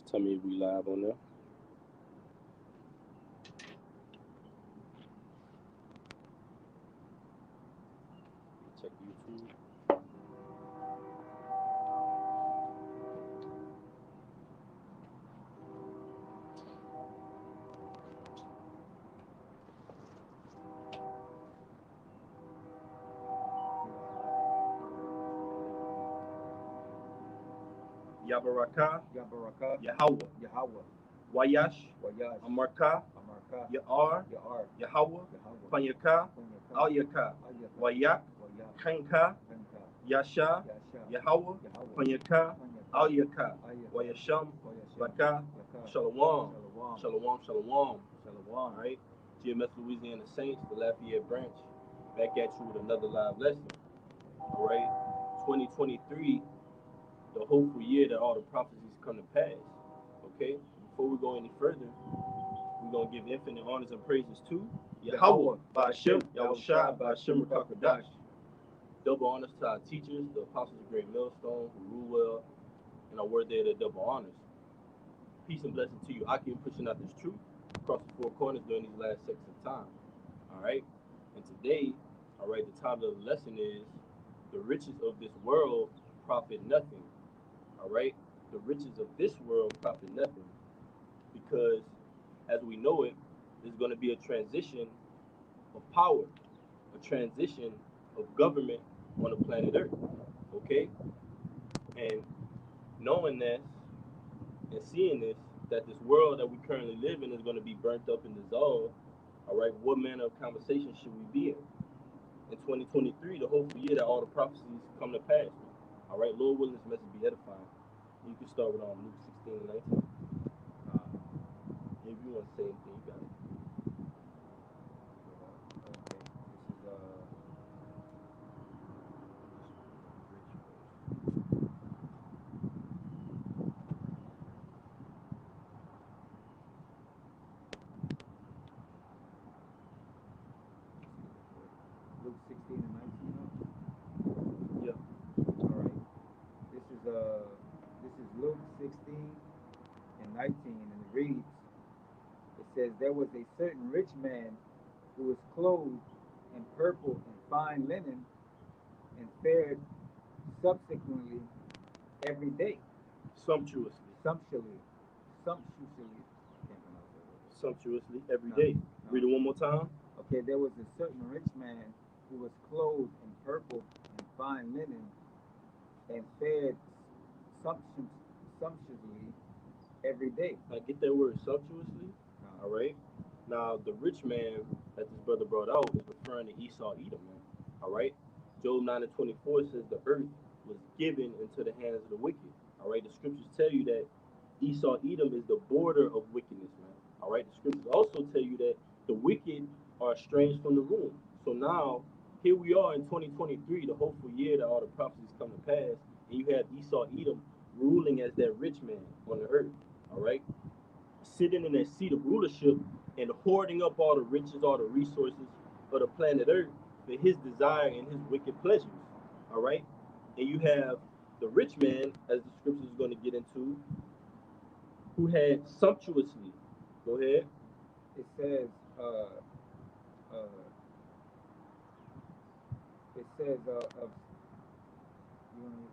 Tell me if we live on there. Check YouTube. Yabaraka, Yabaraka, Yahweh, Yahweh, Wayash, Wayash, Amarka, Amarka, Ya'ar, Ya'ar, Yahweh, Yahweh, Panyaka, Punyaka, Alyaka, Ayaka, Wayak, Wayak, Kanka, Kanka, Yasha, Yasha, Yahweh, Yahweh, Panyaka, Punyaka, Alyaka, Ayaka, Wayasham, Wayasham, Raka, Yaka, Shalom, Shalom, Shalom, Shalom. Shalom. All right, GMS Louisiana Saints, the Lafayette branch, back at you with another live lesson. All right, 2023, the hopeful year that all the prophecies come to pass. Okay, before we go any further, we're gonna give infinite honors and praises to Yahweh, Ba'ashem, Yahushua, Ba'ashem, Rakakadash. Double honors to our teachers, the apostles of Great Millstone, who rule well, and our word there, the double honors. Peace and blessing to you, Aki, pushing out this truth across the four corners during these last seconds of time. All right, and today, all right, the title of the lesson is the riches of this world profit nothing. All right, the riches of this world profit nothing, because as we know it, there's going to be a transition of power, a transition of government on the planet Earth. Okay, and knowing this and seeing this, that this world that we currently live in is going to be burnt up and dissolved. All right, what manner of conversation should we be in 2023, the hopeful year that all the prophecies come to pass? All right, Lord willing, this message be edifying. You can start with Luke 16 and 19. If you want to say anything, you got it. Luke 16 and 19. Yeah. All right. This is Luke 16 and 19, and it reads. It says, "There was a certain rich man who was clothed in purple and fine linen, and fared subsequently every day, Sumptuously. sumptuously, sumptuously. I can't pronounce that word. Sumptuously every No, day. no. Read it one more time. Okay, there was a certain rich man who was clothed in purple and fine linen, and fared sumptuously every day. Now get that word sumptuously. All right. Now the rich man that this brother brought out is referring to Esau Edom, man. All right. Job 9 and 24 says the earth was given into the hands of the wicked. All right. The scriptures tell you that Esau Edom is the border of wickedness, man. All right. The scriptures also tell you that the wicked are estranged from the rule. So now here we are in 2023, the hopeful year that all the prophecies come to pass, and you have Esau Edom ruling as that rich man on the earth. All right, sitting in that seat of rulership and hoarding up all the riches, all the resources of the planet Earth for his desire and his wicked pleasures. All right, and you have the rich man, as the scripture is going to get into, who had sumptuously. Go ahead. It says, uh, of, you want to read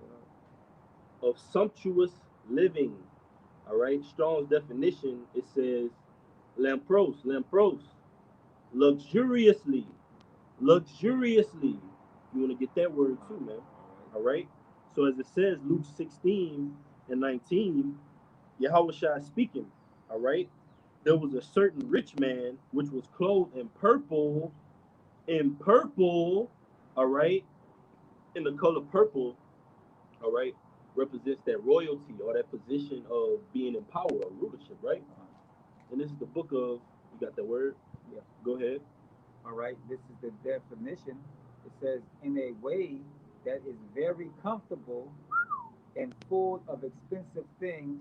it Of sumptuous living. All right, Strong's definition, it says lampros, lampros, luxuriously, luxuriously. You want to get that word too, man. All right. So as it says, Luke 16 and 19, Yahweh Shai speaking. All right. There was a certain rich man which was clothed in purple, in purple. All right. In the color purple. All right. Represents that royalty or that position of being in power or rulership, right? And this is the book of, you got that word? Yeah. Go ahead. All right, this is the definition. It says, in a way that is very comfortable and full of expensive things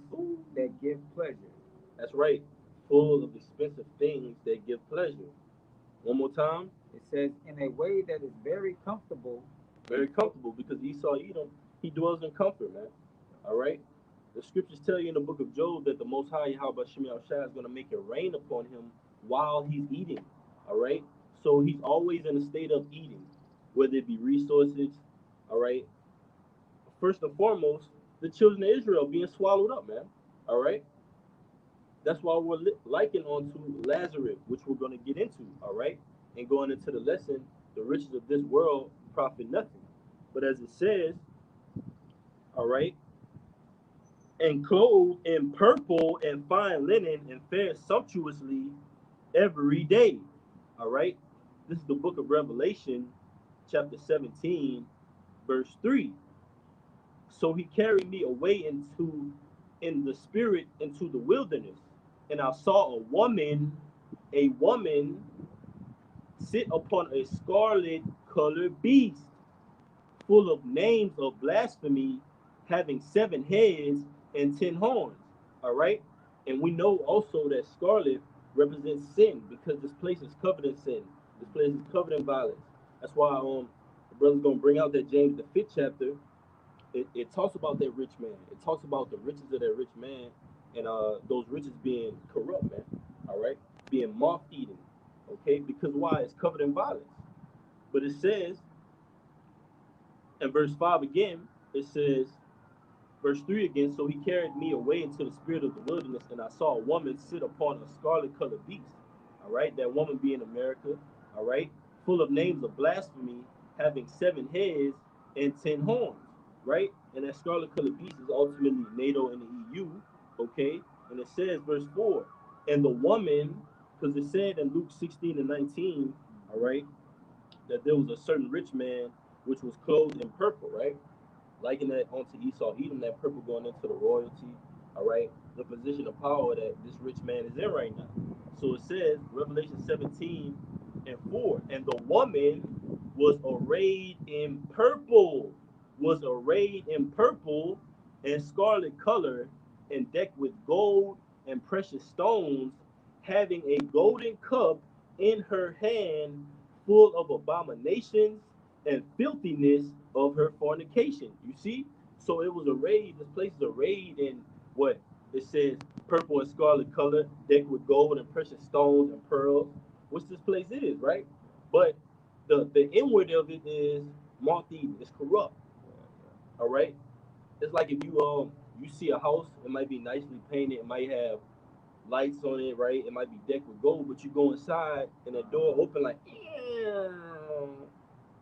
that give pleasure. That's right. Full of expensive things that give pleasure. One more time. It says, in a way that is very comfortable. Very comfortable, because Esau Edom, he dwells in comfort, man. All right. The scriptures tell you in the book of Job that the Most High Yahweh Shem Shai is going to make it rain upon him while he's eating. All right. So he's always in a state of eating, whether it be resources. All right. First and foremost, the children of Israel being swallowed up, man. All right. That's why we're liking onto Lazarus, which we're going to get into. All right. And going into the lesson, the riches of this world profit nothing. But as it says, all right, and clothed in purple and fine linen and fare sumptuously every day. All right. This is the book of Revelation, chapter 17, verse 3. So he carried me away in the spirit into the wilderness, and I saw a woman sit upon a scarlet colored beast, full of names of blasphemy, having 7 heads and 10 horns. All right. And we know also that scarlet represents sin because this place is covered in sin. This place is covered in violence. That's why the brother's gonna bring out that James the 5th chapter. It talks about that rich man. It talks about the riches of that rich man and those riches being corrupt, man. All right, being moth eaten. Okay, because why? It's covered in violence. But it says in verse 5 again, it says, verse 3 again, so he carried me away into the spirit of the wilderness, and I saw a woman sit upon a scarlet colored beast. All right, that woman being America, all right, full of names of blasphemy, having 7 heads and 10 horns, right? And that scarlet colored beast is ultimately NATO and the EU, okay? And it says, verse 4, and the woman, because it said in Luke 16 and 19, all right, that there was a certain rich man which was clothed in purple, right? Liking that onto Esau, Edom, that purple going into the royalty, all right, the position of power that this rich man is in right now. So it says, Revelation 17 and 4, and the woman was arrayed in purple, and scarlet color, and decked with gold and precious stones, having a golden cup in her hand, full of abominations and filthiness of her fornication. You see? So it was arrayed, this place is arrayed in what? It says purple and scarlet color, decked with gold and precious stones and pearls, which this place is, right? But the inward of it is moth eaten, it's corrupt. All right? It's like if you see a house, it might be nicely painted, it might have lights on it, right? It might be decked with gold, but you go inside and the door open like, yeah,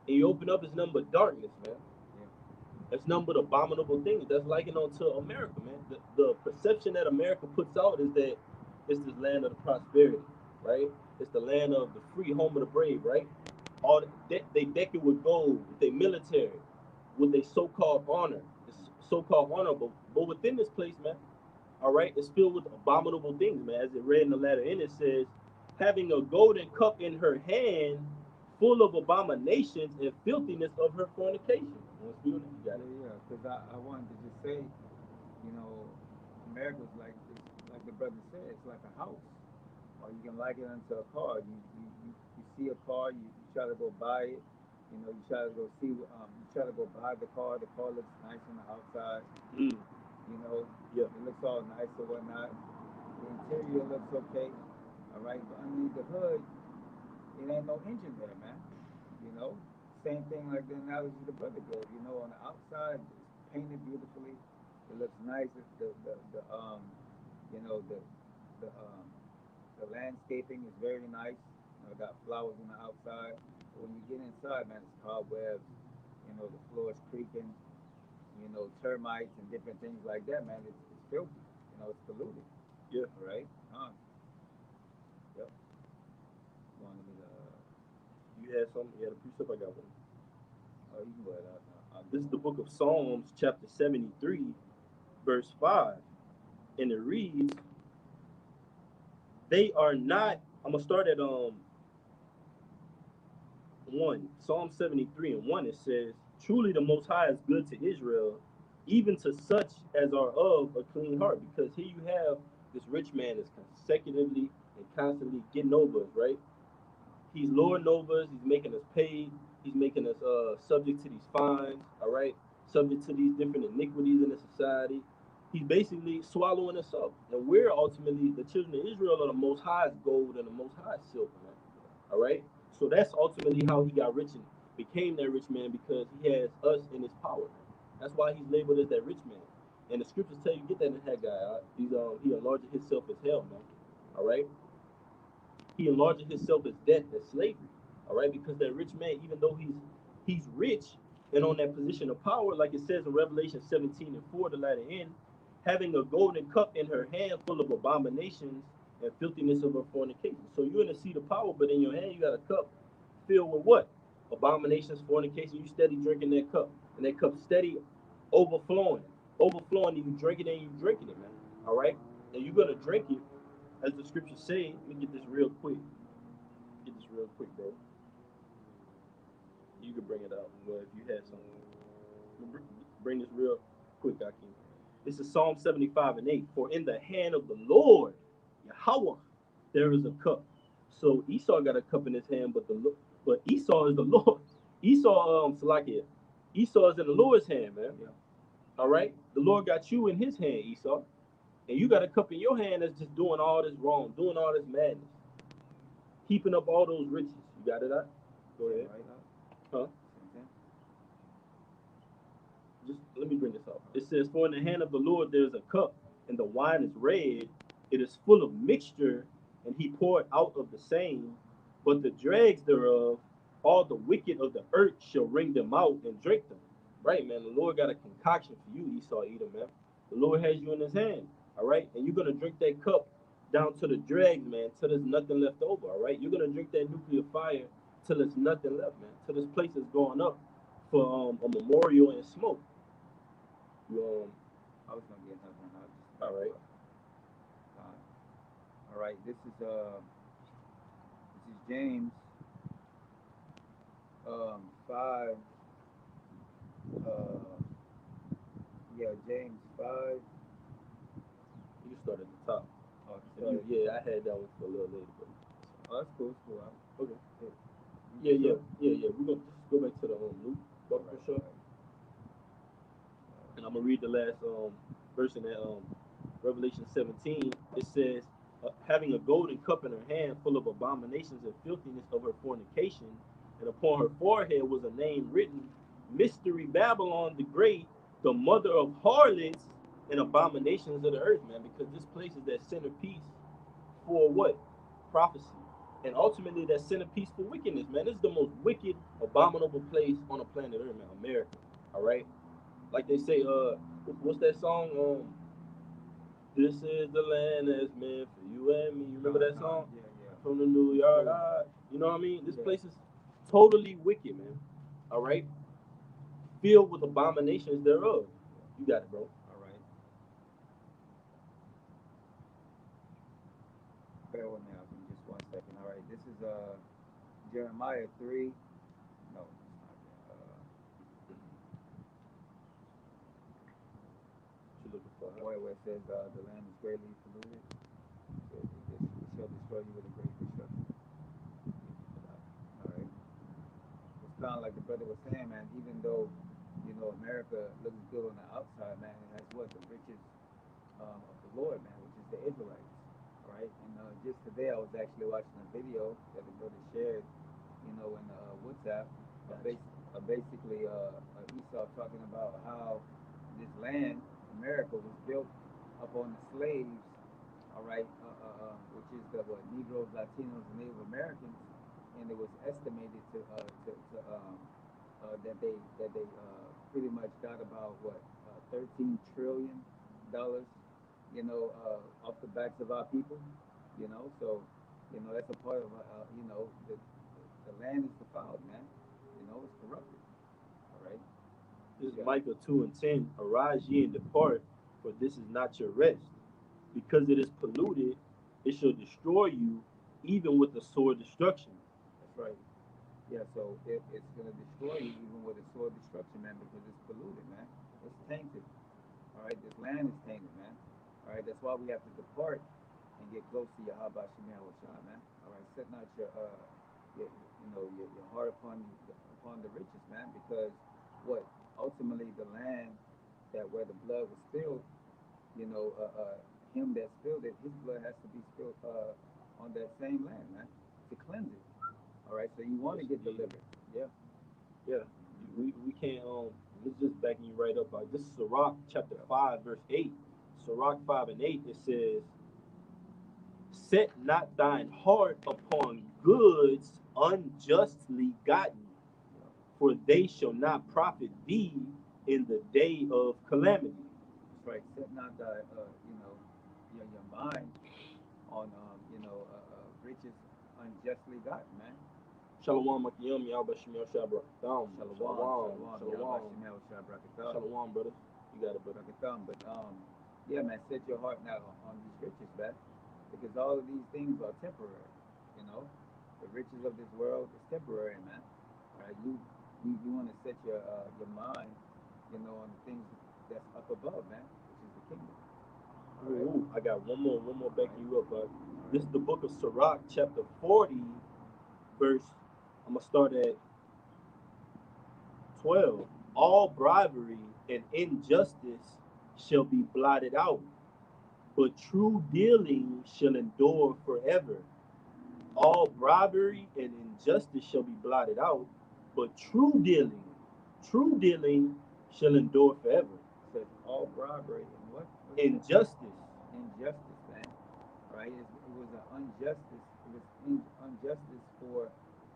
and you open up, it's nothing but darkness, man. It's nothing but abominable things. That's likened on to America, man. The perception that America puts out is that it's this land of the prosperity, right? It's the land of the free, home of the brave, right? They deck it with gold, with their military, with their so-called honor. It's so-called honorable, but within this place, man, all right, it's filled with abominable things, man. As it read in the letter, and it says, having a golden cup in her hand, full of abominations and filthiness of her fornication. Yeah, yeah. Because I wanted to just say, you know, America's like the brother said, it's like a house, or you can liken it unto a car. You see a car, you try to go buy it. You know, you try to go see. You try to go buy the car. The car looks nice on the outside. Mm. You know, Yeah. it looks all nice or whatnot. The interior looks okay. All right, but underneath the hood, it ain't no engine there, man. You know, same thing like the analogy the brother gave. You know, on the outside, it's painted beautifully. It looks nice. You know, the landscaping is very nice. You know, got flowers on the outside. But when you get inside, man, it's cobwebs. You know, the floor is creaking. You know, termites and different things like that, man. It's filthy. You know, it's polluted. Yeah. All right. Yep. Want me to? You had something? You had a precept? I got one. Oh, you can go ahead. This is the book of Psalms, chapter 73, verse 5. And it reads, they are not, I'm going to start at 1. Psalm 73 and 1, it says, truly the Most High is good to Israel, even to such as are of a clean heart. Because here you have this rich man that's consecutively and constantly getting over us, right? He's lording over us. He's making us pay. He's making us subject to these fines, all right? Subject to these different iniquities in the society. He's basically swallowing us up. And we're ultimately, the children of Israel are the most highest gold and the most high silver, man. All right? So that's ultimately how he got rich and became that rich man, because he has us in his power, man. That's why he's labeled as that rich man. And the scriptures tell you, get that in Haggai. He enlarged himself as hell, man. All right? He enlarged himself as death, as slavery. All right? Because that rich man, even though he's rich and on that position of power, like it says in Revelation 17 and 4, the latter end, having a golden cup in her hand full of abominations and filthiness of her fornication. So you're in the seat of power, but in your hand you got a cup filled with what? Abominations, fornication. You steady drinking that cup. And that cup steady overflowing. Overflowing, and you drink it and you drinking it, man. All right? And you're gonna drink it, as the scriptures say. Let me get this real quick. Get this real quick, bro. You can bring it out. Well, if you had something, bring this real quick, Akeem. This is Psalm 75 and 8. For in the hand of the Lord, Yahweh, there is a cup. So Esau got a cup in his hand, but Esau is the Lord. Esau, Salakia. Esau is in the Lord's hand, man. Yeah. All right? The Lord got you in his hand, Esau. And you got a cup in your hand that's just doing all this wrong, doing all this madness, heaping up all those riches. You got it up? Go ahead. Right. Huh? Okay. Just let me bring this up. It says, for in the hand of the Lord there is a cup, and the wine is red. It is full of mixture, and he poured out of the same. But the dregs thereof, all the wicked of the earth shall wring them out and drink them. Right, man. The Lord got a concoction for you, Esau Edom, man. The Lord has you in his hand, all right? And you're going to drink that cup down to the dregs, man, till there's nothing left over, all right? You're going to drink that nuclear fire till there's nothing left, man. Till this place is going up for a memorial and smoke. You, I was gonna get another one. all right. All right. This is James 5. Uh, yeah, James 5. You can start at the top. Oh, Yeah, I had that one for a little later, but oh, that's cool. It's cool. okay. Yeah. Yeah. We're gonna go back to the Luke book for sure. And I'm gonna read the last verse in that Revelation 17. It says, having a golden cup in her hand full of abominations and filthiness of her fornication, and upon her forehead was a name written, Mystery Babylon the Great, the mother of harlots and abominations of the earth, man, because this place is that centerpiece for what? Prophecy. And ultimately that centerpiece for wickedness, man. This is the most wicked, abominable place on the planet Earth, man, America. All right? Like they say, what's that song? This is the land that's meant for you and me. You remember that song? Yeah. From the New York. You know what I mean? This place is totally wicked, man. All right? Filled with abominations thereof. You got it, bro. All right. Bear with me out for just 1 second. All right. This is Jeremiah 3. No, it's not. What you looking for? Where it says the land is greatly polluted. It shall destroy you with a great destruction. All right. It's kind of like the brother was saying, man. Even though America looks good on the outside, man, it has what the riches of the Lord, man, which is the Israelites. All right. And just today, I was actually watching a video that the brother shared, in WhatsApp, basically Esau talking about how this land, America, was built upon the slaves, all right, which is the Negroes, Latinos, and Native Americans, and it was estimated that they pretty much got about 13 trillion dollars, off the backs of our people, so that's a part of the land is defiled, man. It's corrupted. All right. This is Micah 2 and 10. Arise ye and depart, for this is not your rest. Because it is polluted, it shall destroy you, even with the sword destruction. That's right. Yeah, so it's going to destroy you even with a sword destruction, man, because it's polluted, man. It's tainted. All right, this land is tainted, man. All right, that's why we have to depart and get close to Yahweh Shemel Shah, man. All right, set not your heart upon the riches, man, because what ultimately the land that where the blood was spilled, you know, him that spilled it, his blood has to be spilled on that same land, man, to cleanse it. All right, so you want Yes, to get indeed. delivered. Yeah. Yeah. We can't this is just backing you right up. This is Sirach chapter 5 verse 8. Sirach 5 and 8, it says, set not thine heart upon goods unjustly gotten, for they shall not profit thee in the day of calamity. That's right. Set not thy, your mind on, riches unjustly gotten, man. Shalom, Makiyam, Yahbashim, Yahshabra. Shalom, Shalom, shalom, shalom, Yahbashim El Shabrakatah. shalom, brothers. You got it, brother. Brakatam. But yeah, man, set your heart now on these riches, man, because all of these things are temporary. You know, the riches of this world is temporary, man. All right, you want to set your mind, on the things that's up above, man, which is the kingdom. All right, Ooh, I got one more all right, backing you up. all This right. is the book of Sirach, chapter 40, verse. I'm gonna start at 12. All bribery and injustice shall be blotted out, but true dealing shall endure forever. All bribery and injustice shall be blotted out, but true dealing shall endure forever. It says all bribery and what? What is it? Injustice, Injustice, man. Right? It was an injustice. It was injustice for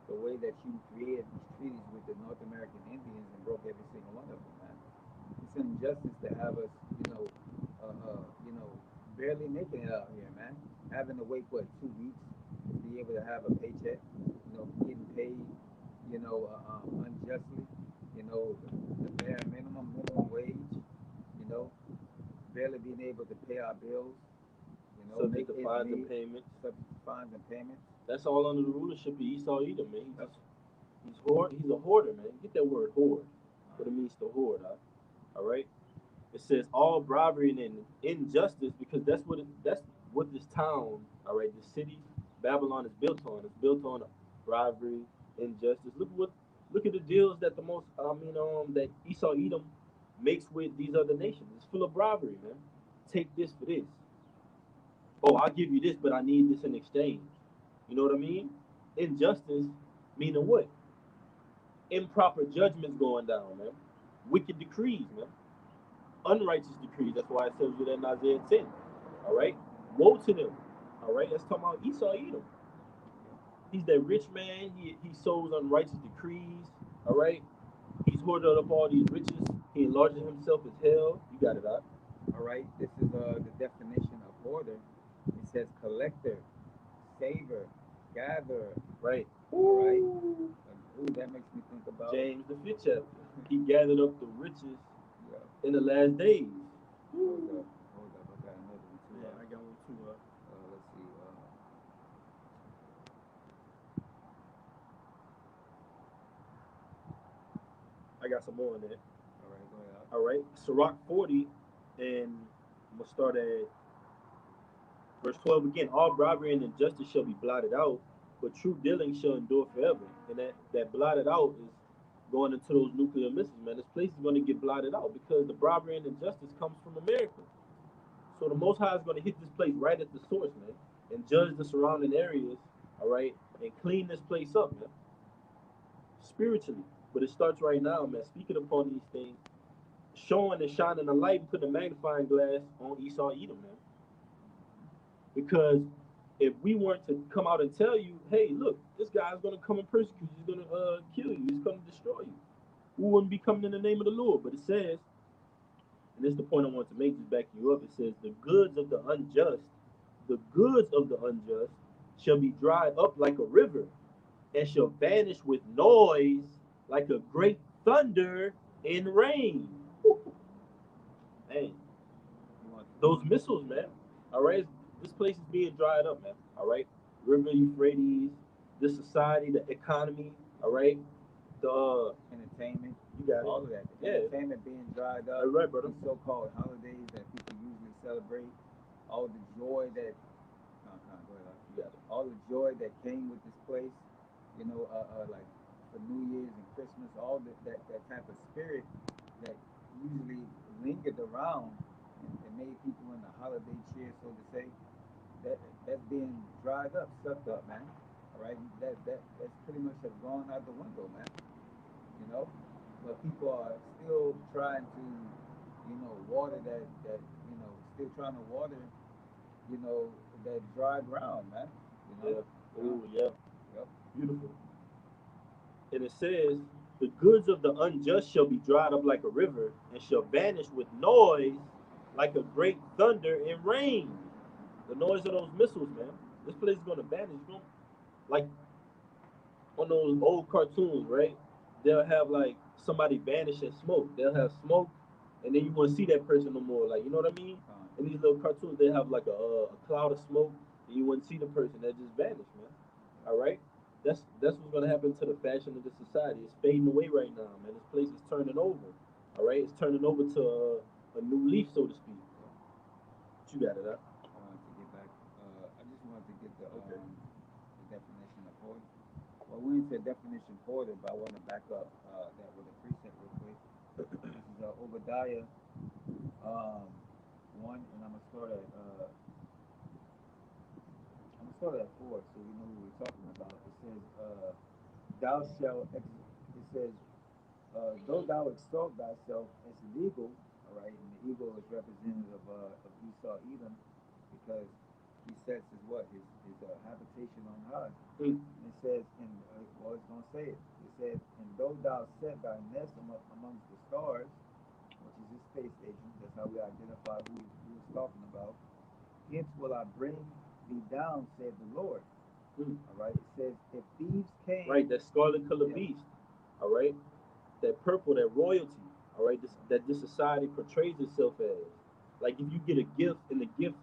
the way that you created these treaties with the North American Indians and broke every single one of them, man. It's an injustice to have us, you know, barely making it out here, man. Having to wait what 2 weeks to be able to have a paycheck, getting paid, unjustly, the bare minimum wage, you know, barely being able to pay our bills, subject make to ends fines and meet, payments. subject to fines and payments. That's all under the rulership of Esau Edom, man. That's He's a hoarder, man. Get that word hoard. all What it right. means to hoard, huh? All right. It says all bribery and injustice because that's what this town, all right, this city, Babylon is built on. It's built on bribery, injustice. Look at the deals that that Esau Edom makes with these other nations. It's full of bribery, man. Take this for this. Oh, I'll give you this, but I need this in exchange. You know what I mean? Injustice meaning what? Improper judgments going down, man. Wicked decrees, man. Unrighteous decrees. That's why it tells you that in Isaiah 10. All right? Woe to them. All right? Let's talk about Esau Edom. He's that rich man. He sows unrighteous decrees. All right? He's hoarded up all these riches. He enlarges himself as hell. You got it out. All right. This is the definition of hoarder. It says collector, saver, gatherer. Right? All right. Ooh. Ooh, that makes me think about. James the fifth chapter. He gathered up the riches Yeah. in the last days. Hold Ooh. up. Hold up. I got another one too. Yeah, I got one too. Let's see. I got some more in there. All right. Go ahead. All right. Sirach 40, and I'm going to start at verse 12 again. All bribery and injustice shall be blotted out, but true dealing shall endure forever. And that blotted out is going into those nuclear missiles, man. This place is going to get blotted out because the bribery and injustice comes from America. So the Most High is going to hit this place right at the source, man, and judge the surrounding areas, all right, and clean this place up, man, spiritually. But it starts right now, man, speaking upon these things, showing and shining a light and putting a magnifying glass on Esau Edom, man. Because if we weren't to come out and tell you, hey, look, this guy's going to come and persecute you, he's going to kill you, he's going to destroy you, we wouldn't be coming in the name of the Lord. But it says, and this is the point I want to make, just backing you up, it says, the goods of the unjust shall be dried up like a river, and shall vanish with noise like a great thunder in rain. Man, You want? those missiles, man. All right, this place is being dried up, man. All right, River Euphrates, the society, the economy. All right, the Entertainment, you got it. all of that. The Yeah, entertainment being dried all up, right, brother. these so-called holidays that people usually celebrate, all the joy that, go ahead, You got it. all the joy that came with this place, like for New Year's and Christmas, all that type of spirit that usually lingered around, and made people in the holiday cheer, so to say, that that's being dried up, sucked up, man. All right, that's pretty much have gone out the window, man. You know, but people are still trying to, water that, still trying to water, you know, that dry ground, man. You know, Yeah. Oh, yeah. yep. Beautiful. And it says, the goods of the unjust shall be dried up like a river, and shall vanish with noise like a great thunder and rain. The noise of those missiles, man. This place is gonna vanish. It's gonna, like on those old cartoons, right? They'll have like somebody vanish in smoke. They'll have smoke, and then you won't see that person no more. Like, you know what I mean? In these little cartoons, they have like a cloud of smoke, and you wouldn't see the person that just vanished, man. All right, that's what's gonna happen to the fashion of the society. It's fading away right now, man. This place is turning over. All right, it's turning over to a new leaf, so to speak. But you got it, huh? I wanted to get back. I just wanted to get Okay. the definition of order. Well, we didn't say definition order, but I want to back up that with a precept real quick. This is Obadiah um, 1, and I'm gonna start at 4, so we know who we're talking about. It says, "Thou shalt," it says, "though thou exalt thyself as an eagle," all right, and the eagle is representative of Esau, Edom, because he sets his what his habitation on high. Mm. And it says, well, it's gonna say it. It says, "And though thou set thy nest amongst the stars," which is his space station. That's how we identify who he was talking about. "Hence will I bring thee down," said the Lord. Mm. All right. It says, "If thieves Right, came," that scarlet colored yeah, beast. All right, that purple, that royalty. All right, that this society portrays itself as. Like if you get a gift, and the gift,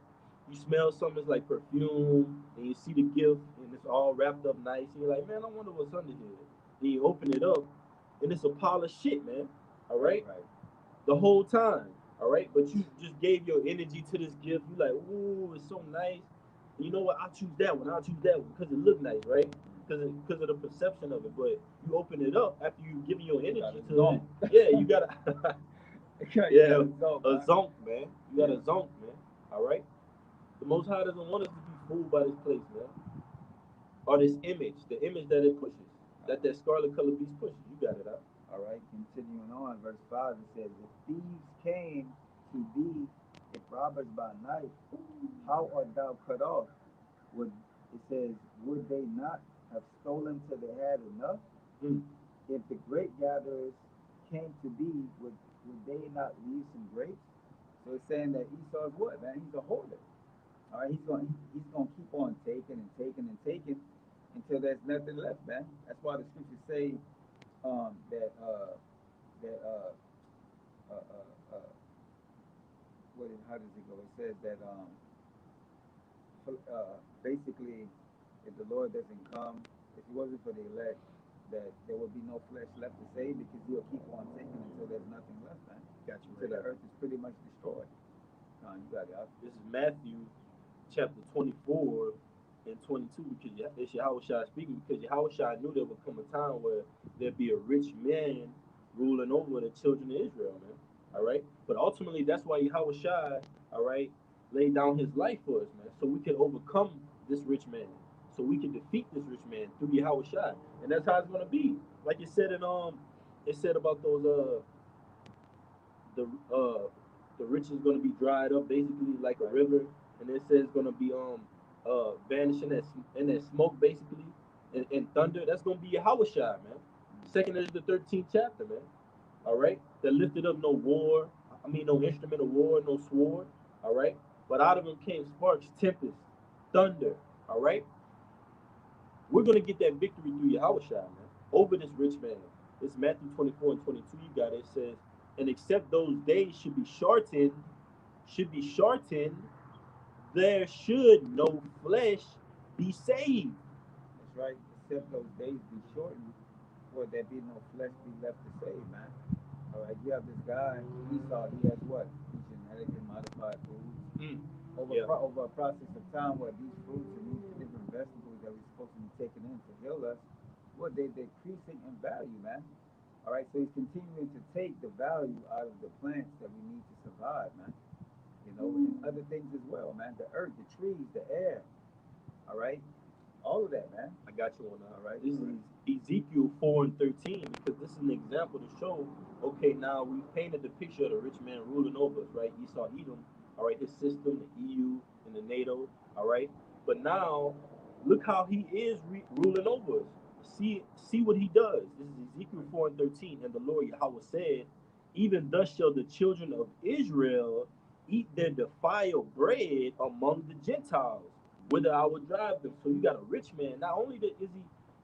you smell something that's like perfume, and you see the gift, and it's all wrapped up nice, and you're like, man, I wonder what's under here. Then you open it up, and it's a pile of shit, man. All right, right, right, the whole time. All right, but you just gave your energy to this gift. You like, ooh, it's so nice. And you know what? I'll choose that one. I'll choose that one because it look nice, right? Because of the perception of it. But you open it up after you giving your you got energy a to it. zonk. Yeah, you gotta. You got Yeah, a zonk, a man. zonk, man. You got Yeah, a zonk, man. All right. The Most High doesn't want us to be fooled by this place, man, or this image, the image that it pushes, that scarlet colored beast pushes. You got it, huh? all right. Continuing on, verse 5, it says, "If thieves came to thee, if robbers by night, how art thou cut off? Would It says, would they not have stolen till they had enough? Mm. If the grape gatherers came to thee, would they not leave some grapes?" So it's saying that Esau's what, man? He's a hoarder. All right, he's gonna keep on taking and taking and taking until there's nothing left, man. That's why the scriptures say that uh, uh, uh, how does it go? It says that basically, if the Lord doesn't come, if it wasn't for the elect, that there will be no flesh left to save because He'll keep on taking until there's nothing left, man. Got you Until right the here. earth is pretty much destroyed. You got it. This is Matthew chapter 24 and 22 because it's Yahushua speaking because Yahushua knew there would come a time where there'd be a rich man ruling over the children of Israel, man. All right. But ultimately, that's why Yahushua, all right, laid down his life for us, man, so we can overcome this rich man, so we can defeat this rich man through Yahushua. And that's how it's going to be. Like it said about those, the uh the rich is gonna be dried up basically like a Right. river, and it says gonna be vanishing in that smoke basically, and thunder. That's gonna be Yahweh man. Second is the 13th chapter, man. All right, that lifted up no war. I mean, no instrument of war, no sword. All right, but out of them came sparks, tempest, thunder. All right, we're gonna get that victory through Yahweh man over this rich man. It's Matthew 24 and 22. You got it. It says, and except those days should be shortened, there should no flesh be saved. That's right. Except those days be shortened, for there be no flesh be left to save, man. All right, you have this guy Esau. He has what? Genetically modified foods. Mm. Over Yeah. over a process of time, where these fruits and these different vegetables that we're supposed to be taking in to heal us, what they're decreasing in value, man. All right, so he's continuing to take the value out of the plants that we need to survive, man. know, and other things as well, man. The earth, the trees, the air, all right, all of that, man. I got you on that. All right. This is Ezekiel 4:13 because this is an example to show. Okay, now we painted the picture of the rich man ruling over us, right? Esau, Edom, all right, his system, the EU and the NATO, all right. But now, look how he is ruling over us. See what he does. This is Ezekiel 4:13, and the Lord Yahweh said, "Even thus shall the children of Israel eat their defiled bread among the Gentiles, whither I would drive them." So you got a rich man. Not only is he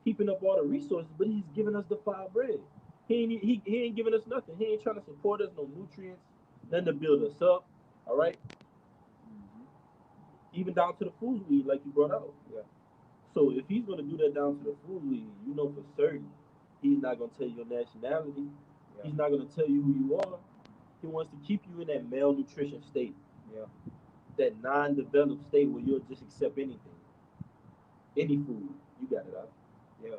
heaping up all the resources, but he's giving us defiled bread. He ain't giving us nothing. He ain't trying to support us, no nutrients, nothing to build us up. All right, Hmm. even down to the food we eat, like you brought out. Yeah, So if he's gonna do that down to the food we eat, you know for certain he's not gonna tell you your nationality. yeah, He's not gonna tell you who you are. He wants to keep you in that malnutrition state, yeah, that non-developed state where you'll just accept anything, any food. You got it out. yeah.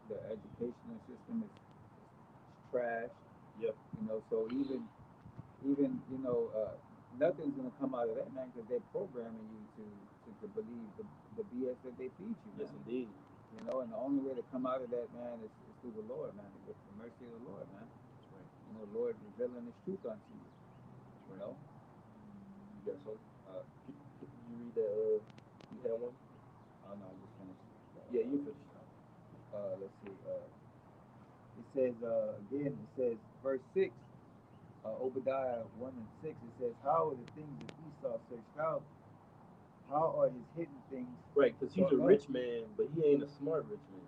The educational system is trash, Yep. So even nothing's gonna come out of that, man, because they're programming you to believe the BS that they feed you, Yes, man. indeed. And the only way to come out of that, man, is through the Lord, man, with the mercy of the Lord, man. That's right. Lord revealing His truth unto you. That's You right. know, You got some? Can you read that? You had one? oh no, I just finished. Yeah, you finished. Let's see. It says again. It says verse 6. Obadiah 1:6. It says, "How are the things of Esau searched out? How are his hidden things Right, because he's a sought up?" rich man, but he ain't a smart rich man.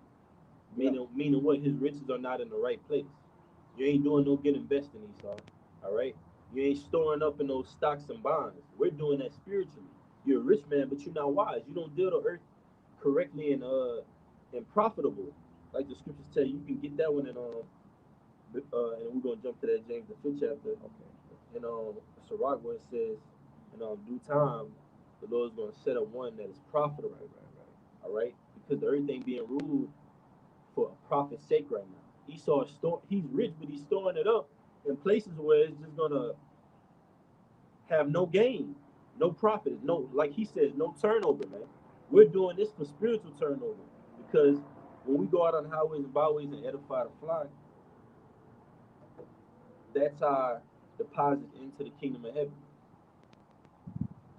Yeah, Meaning what? His riches are not in the right place. You ain't doing no good investing, Esau. All right. You ain't storing up in those stocks and bonds. We're doing that spiritually. You're a rich man, but you're not wise. You don't deal the earth correctly and profitable, like the scriptures tell you. You can get that one in and we're gonna jump to that James the fifth chapter. okay, In Sirach where it says, in due time, the Lord's gonna set up one that is profitable. right. All right, because the earth ain't being ruled for a profit's sake right now. Esau is he's rich, but he's storing it up in places where it's just gonna have no gain, no profit, no, like he says, no turnover, man. We're doing this for spiritual turnover because when we go out on highways and byways and edify the flock, that's our deposit into the kingdom of heaven.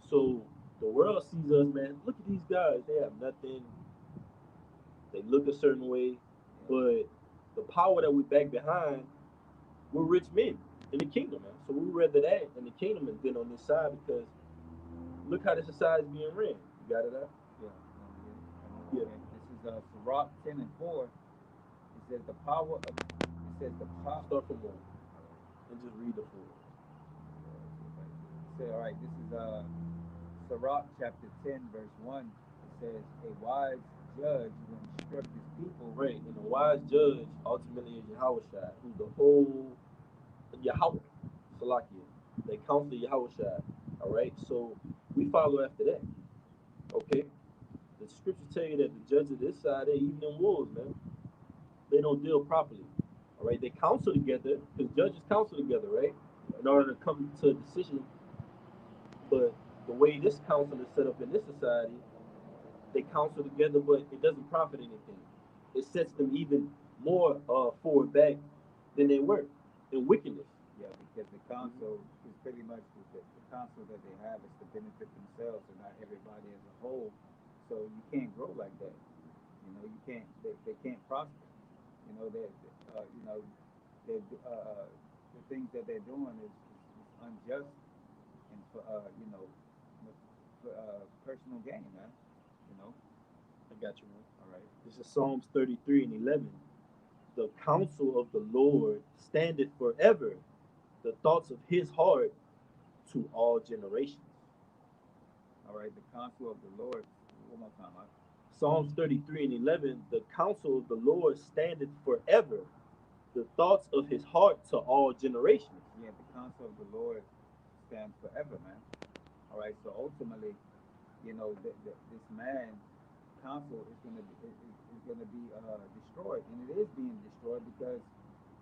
So the world sees us, man. Look at these guys; they have nothing. They look a certain way, Yeah, but the power that we back behind, we're rich men in the kingdom, man. So we rather that in the kingdom has been on this side because look how the society is being ran. You got it out? yeah. Let me get it. Yeah. Okay. This is Sirach 10:4. It says the power of. It says the power. Start from one All right. and just read the full. Yeah, let's see if I can get it. It says, all right. This is Sirach chapter 10 verse 1. It says, "A wise judge will instruct his people." Right. And the wise judge ultimately is Yahweh Shai, who's the whole Yahweh, Salakia. They counsel Yahweh Shai. All right. So we follow after that. Okay. The scriptures tell you that the judges of this side, they're even in wars, man. They don't deal properly. All right. They counsel together because judges counsel together, right? In order to come to a decision. But the way this council is set up in this society, they counsel together, but it doesn't profit anything. It sets them even more forward back than they were in wickedness. Yeah, because the council is pretty much the council that they have is to benefit themselves and not everybody as a whole. So you can't grow like that. You can't. They can't prosper. They they the things that they're doing is unjust and for personal gain, man. You know. I got you, man. All right. This is Psalms 33 and 11. The counsel of the Lord standeth forever, the thoughts of his heart to all generations. All right. The counsel of the Lord. One more time. Huh? Psalms 33 and 11. The counsel of the Lord standeth forever, the thoughts of his heart to all generations. Yeah, the counsel of the Lord stands forever, man. All right. So ultimately, this man council is going to be destroyed, and it is being destroyed because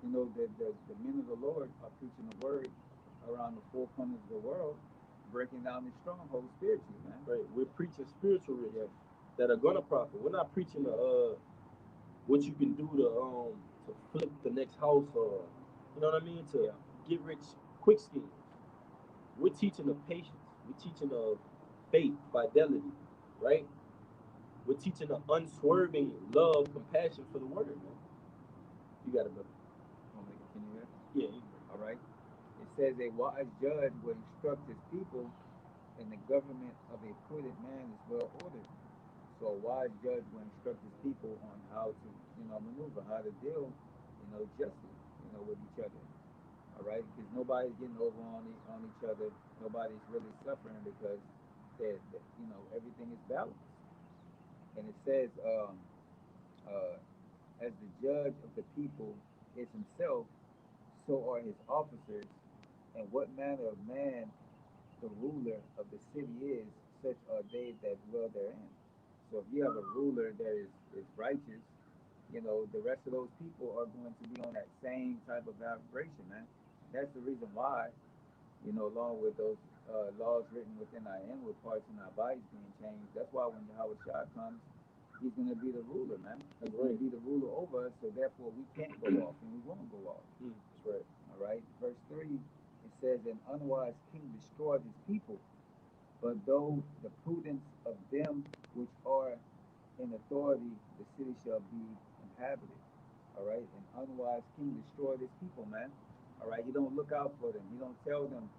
the men of the Lord are preaching the word around the four corners of the world, breaking down the stronghold spiritually, man. Right? We're preaching spiritual Yeah, riches that are gonna profit. We're not preaching what you can do to flip the next house, or you know what I mean, to yeah, get rich quick schemes. We're teaching of patience. We're teaching of faith, fidelity, right? We're teaching of unswerving love, compassion for the word, man. You got it, brother. want me to continue there? Yeah, All right. It says a wise judge will instruct his people, and the government of a prudent man is well ordered. So a wise judge will instruct his people on how to, maneuver, how to deal, justly, with each other. All right, because nobody's getting over on each other. Nobody's really suffering because everything is balanced. And it says, uh, as the judge of the people is himself, so are his officers. And what manner of man the ruler of the city is, such are they that dwell therein. So if you have a ruler that is righteous, the rest of those people are going to be on that same type of vibration, man. That's the reason why, along with those laws written within our inward parts and our bodies being changed, that's why when Yahweh Shah comes, he's going to be the ruler, man. He's going to be the ruler over us, so therefore we can't go off and we won't go off. that's right. All right. Verse 3, it says, an unwise king destroyed his people, but though the prudence of them which are in authority, the city shall be inhabited. All right. An unwise king destroyed his people, man. All right. He don't look out for them. He don't tell them,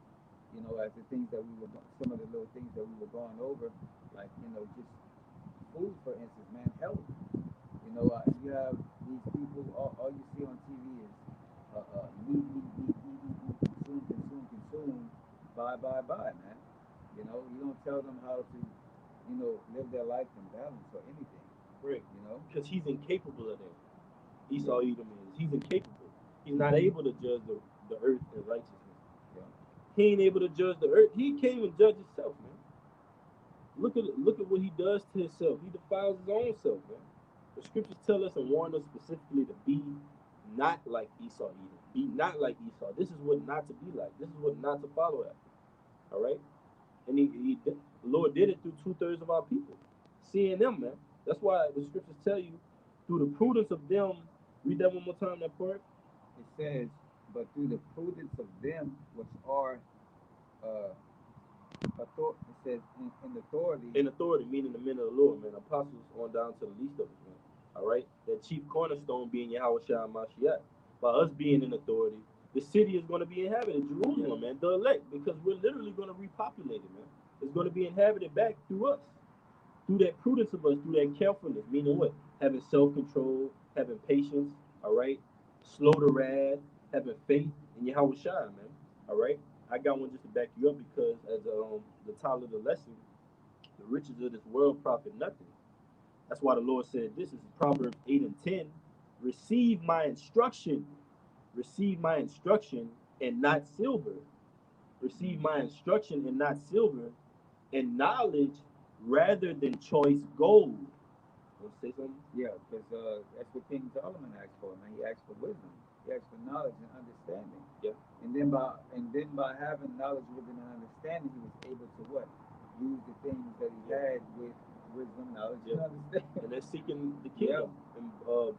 as the things that we were, some of the little things that we were going over, like, just food, for instance, man, health. You have these people, all you see on TV is meat, consume, buy, man. You don't tell them how to, live their life in balance or anything, Right. you know? Because he's incapable of that. Esau Edom is. He's incapable. He's not able to judge the earth in righteousness. Yeah. He ain't able to judge the earth. He can't even judge himself, man. Look at what he does to himself. He defiles his own self, man. The scriptures tell us and warn us specifically to be not like Esau Edom. Be not like Esau. This is what not to be like. This is what not to follow after. All right? And the Lord did it through 2/3 of our people. Seeing them, man. That's why the scriptures tell you, through the prudence of them. Read that one more time, that part. It says, but through the prudence of them which are, uh, it says, in authority. In authority, meaning the men of the Lord, man. Apostles on down to the least of us, man. All right? That chief cornerstone being Yahweh Shah Mashiach. By us being in authority, the city is going to be inhabited, Jerusalem, man, the elect, because we're literally going to repopulate it, man. It's going to be inhabited back through us, through that prudence of us, through that carefulness, meaning what? Having self-control, having patience, all right? Slow to wrath, having faith in Yahweh Shai, man, all right? I got one just to back you up because as the title of the lesson, the riches of this world profit nothing. That's why the Lord said this is Proverbs 8 and 10. Receive my instruction, and not silver. Receive my instruction and not silver, and knowledge rather than choice gold. Want to say something? Yeah, because that's what King Solomon asked for, man. He asked for wisdom. He asked for knowledge and understanding. Yeah. And then by having knowledge, wisdom, and understanding, he was able to what? Use the things that he had with wisdom, knowledge, and understanding. And they're seeking the kingdom. Yeah. And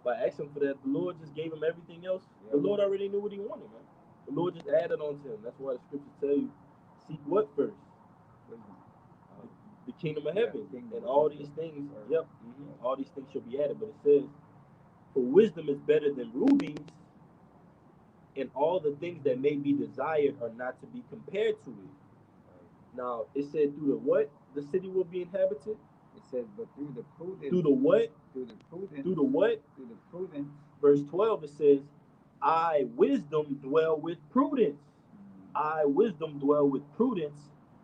by asking for that, the Lord just gave him everything else. Yeah. The Lord already knew what he wanted, man. The Lord just added on to him. That's why the scriptures tell you, seek what first? Wisdom. The kingdom of heaven. Kingdom and all these things, all these things shall be added. But it says, for wisdom is better than rubies, and all the things that may be desired are not to be compared to it. Now, it said through the what the city will be inhabited? It says, but through the prudence. Through the what? Through the prudence. Through the what? Through the prudence. Verse 12, it says, I, wisdom, dwell with prudence. I, wisdom, dwell with prudence,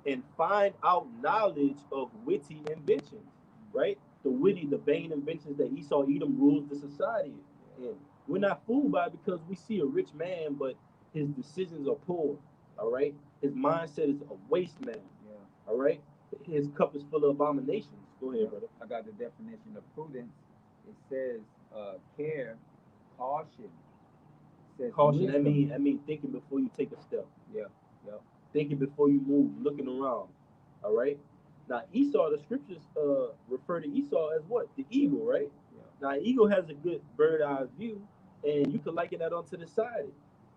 and find out knowledge of witty inventions. Right? The witty, the vain inventions that Esau Edom rules the society in. We're not fooled by it because we see a rich man, but his decisions are poor. All right? His mindset is a waste man. Yeah. All right? His cup is full of abominations. Go ahead, brother. I got the definition of prudence. It says care, caution. It says caution. wisdom. That mean thinking before you take a step. Yeah, yeah. thinking before you move, looking around. All right. Now Esau, the scriptures refer to Esau as what? The eagle, right? Yeah. Now eagle has a good bird eye view, and you could liken that onto the side,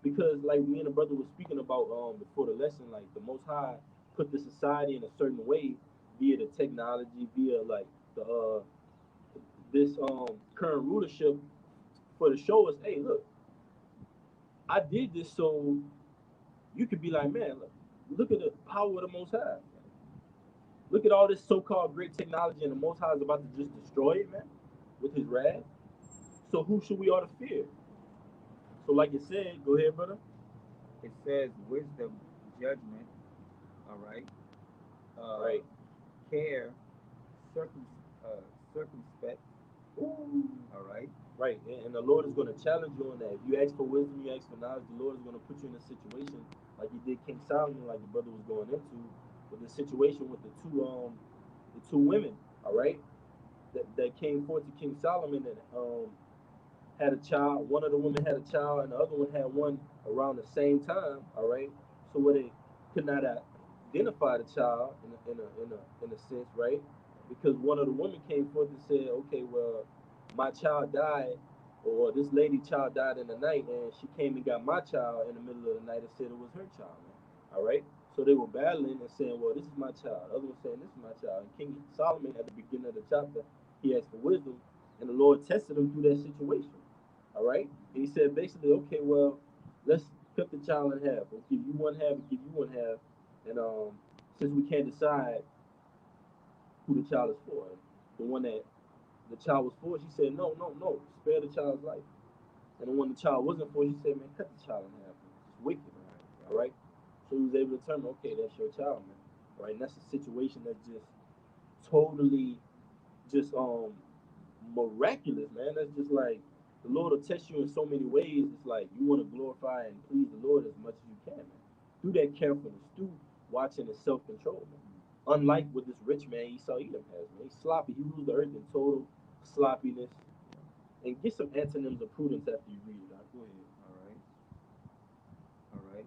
because like me and the brother was speaking about before the lesson, like the Most High put the society in a certain way via the technology, via like the this current rulership for to show us, hey, look, I did this so you could be like, man, look at the power of the Most High. Look at all this so-called great technology, and the Most High is about to just destroy it, man, with His wrath. So who should we ought to fear? So, like you said, go ahead, brother. It says wisdom, judgment, all right, Right, care, circum, circumspect, ooh, all right. right, and the Lord is going to challenge you on that. If you ask for wisdom, you ask for knowledge, the Lord is going to put you in a situation like He did King Solomon, like the brother was going into, with the situation with the two women, all right, that came forth to King Solomon and had a child. One of the women had a child, and the other one had one around the same time. All right, so where they could not identify the child in a sense, right? Because one of the women came forth and said, "Okay, well, my child died, or this lady child died in the night, and she came and got my child in the middle of the night and said it was her child." Man. All right, so they were battling and saying, "Well, this is my child." The other one saying, "This is my child." And King Solomon, at the beginning of the chapter, he asked for wisdom, and the Lord tested him through that situation. All right. And he said basically, okay, well, let's cut the child in half. We'll give you one half, and give you one half. And since we can't decide who the child is for, the one that the child was for, she said, no, no, no, spare the child's life. And the one the child wasn't for, she said, man, cut the child in half. It's wicked. All right. So he was able to determine, okay, that's your child, man. All right. And that's a situation that's just totally just miraculous, man. That's just like the Lord will test you in so many ways. It's like you want to glorify and please the Lord as much as you can, man. Through that carefulness, through watching and self control, man. Unlike what this rich man Esau Edom has, man. He's sloppy. He rules the earth in total sloppiness. And get some antonyms of prudence after you read it. Now, go ahead. All right, all right.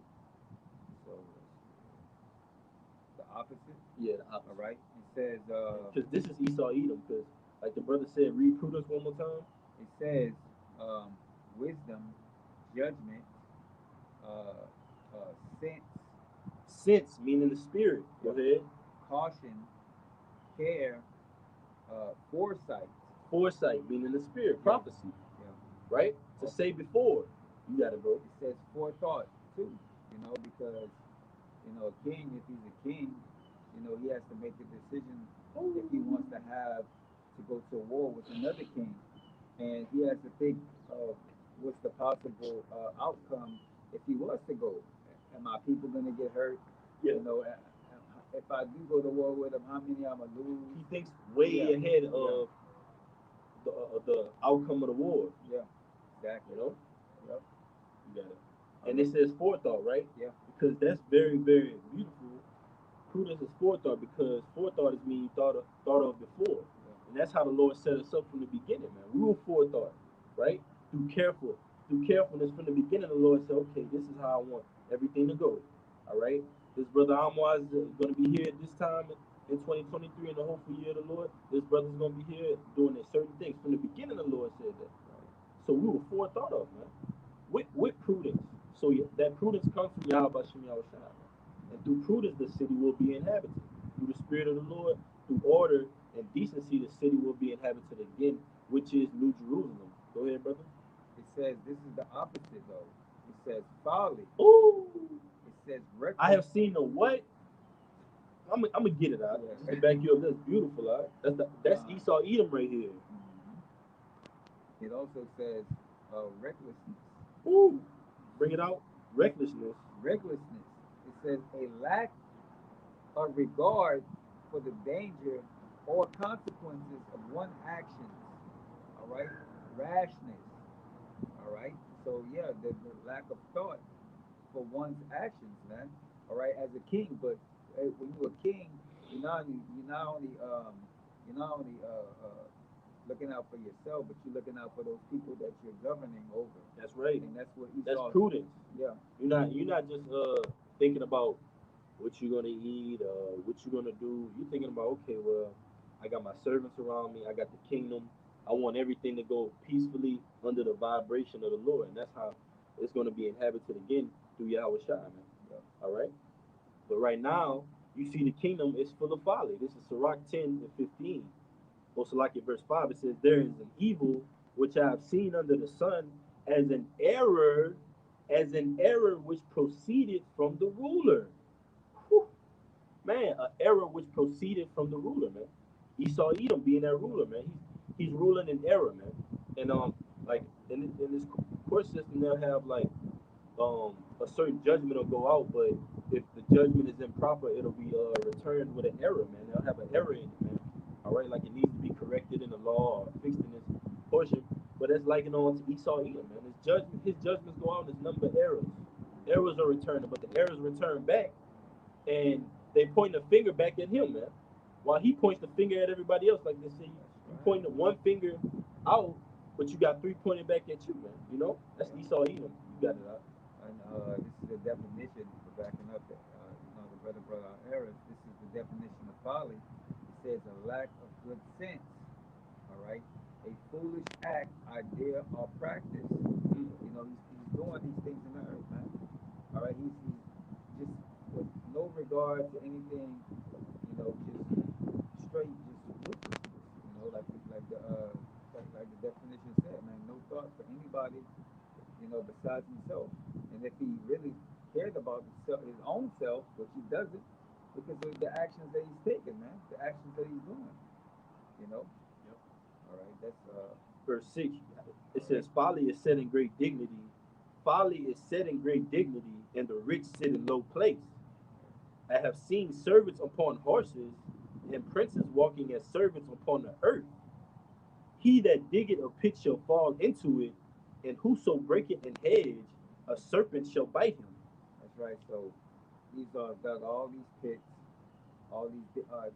So the opposite, Yeah, the all opposite. right. It says, Because this is Esau Edom. Because, like the brother said, read prudence one more time. it says, um, wisdom, judgment, uh, sense, Sense, meaning the spirit. Go yeah, ahead. caution, care, foresight, Foresight, meaning the spirit. yeah, Prophecy. yeah. Right? To Oh, say before. You got it, bro. it says forethought too, because a king, if he's a king, he has to make a decision if he wants to have to go to war with another king, and he has to think of what's the possible outcome if he was to go. Am my people going to get hurt? Yeah. If I do go to war with him, how many I'm gonna lose? He thinks way Yeah, ahead yeah, of the outcome of the war. yeah, You exactly. know? Yep. You got it. All And right. it says forethought, right? Yeah, Because that's very, very beautiful. Prudence is forethought because forethought is mean thought of before. yeah, And that's how the Lord set us up from the beginning, man. We were forethought, right? Through carefulness from the beginning, the Lord said, okay, this is how I want everything to go. All right? This brother Amwaz is going to be here at this time in 2023 in the hopeful year of the Lord. This brother's going to be here doing certain things. From the beginning, the Lord said that. right. So we were forethought of, man. With prudence. So yeah, that prudence comes from Yahweh Shem Yahweh Shai, man. And through prudence, the city will be inhabited. Through the Spirit of the Lord, through order and decency, the city will be inhabited again, which is New Jerusalem. Go ahead, brother. It says this is the opposite though. It says folly. Ooh, It says I reckless. have seen the what? I'm gonna get it out just Yeah. to back you up. That's beautiful, all right? That's Uh, Esau Edom right here. mhm. It also says recklessness. Ooh, bring it out. Recklessness. Recklessness. It says a lack of regard for the danger or consequences of one actions. All right. Rashness. All right. So yeah, the lack of thought for one's actions, man. All right, as a king, but when you're a king, you're not only looking out for yourself, but you're looking out for those people that you're governing over, That's right. and that's what That's Esau's. prudence. Yeah, You're not just thinking about what you gonna eat, what you gonna do. You thinking about, okay, well, I got my servants around me, I got the kingdom. I want everything to go peacefully under the vibration of the Lord, and that's how it's gonna be inhabited again through Yahweh Shai, man. Yeah. All right. But right now, you see the kingdom is full of folly. This is Sirach 10 and 15. Also, like in verse 5, it says, there is an evil which I have seen under the sun as as an error which proceeded from the ruler. Whew. Man, an error which proceeded from the ruler, man. Esau Edom being that ruler, man. He's ruling in error, man. And like in this court system, they'll have like a certain judgment will go out, but if the judgment is improper, it'll be returned with an error, man. They'll have an error in it, man. All right, like it needs to be corrected in the law or fixed in this portion. But that's likened on to Esau Edom, man. His judgments go out in his number of errors. Errors are returned, but the errors return back, and they point the finger back at him, man. While he points the finger at everybody else, like they say, you point the one finger out, but you got three pointed back at you, man. You know, that's Esau Edom. You got it out. And this is the definition for backing up that the brother brought out errors. This is the definition of folly. It says a lack of good sense. All right, a foolish act, idea, or practice. You know, he's doing these things in the earth, man. All right, he's just with no regard to anything. You know, just straight, just ruthless. You know, like the definition said, man. No thought for anybody, you know, besides himself. And if he really cared about his own self, which he doesn't, because of the actions that he's taking, man, the actions that he's doing, you know. Yep. All right, that's Verse 6, it says, folly is set in great dignity. Folly is set in great dignity, and the rich sit in low place. I have seen servants upon horses, and princes walking as servants upon the earth. He that diggeth a pit shall fall into it, and whoso breaketh an hedge, a serpent shall bite him. that's right. So he's dug all these pits, all these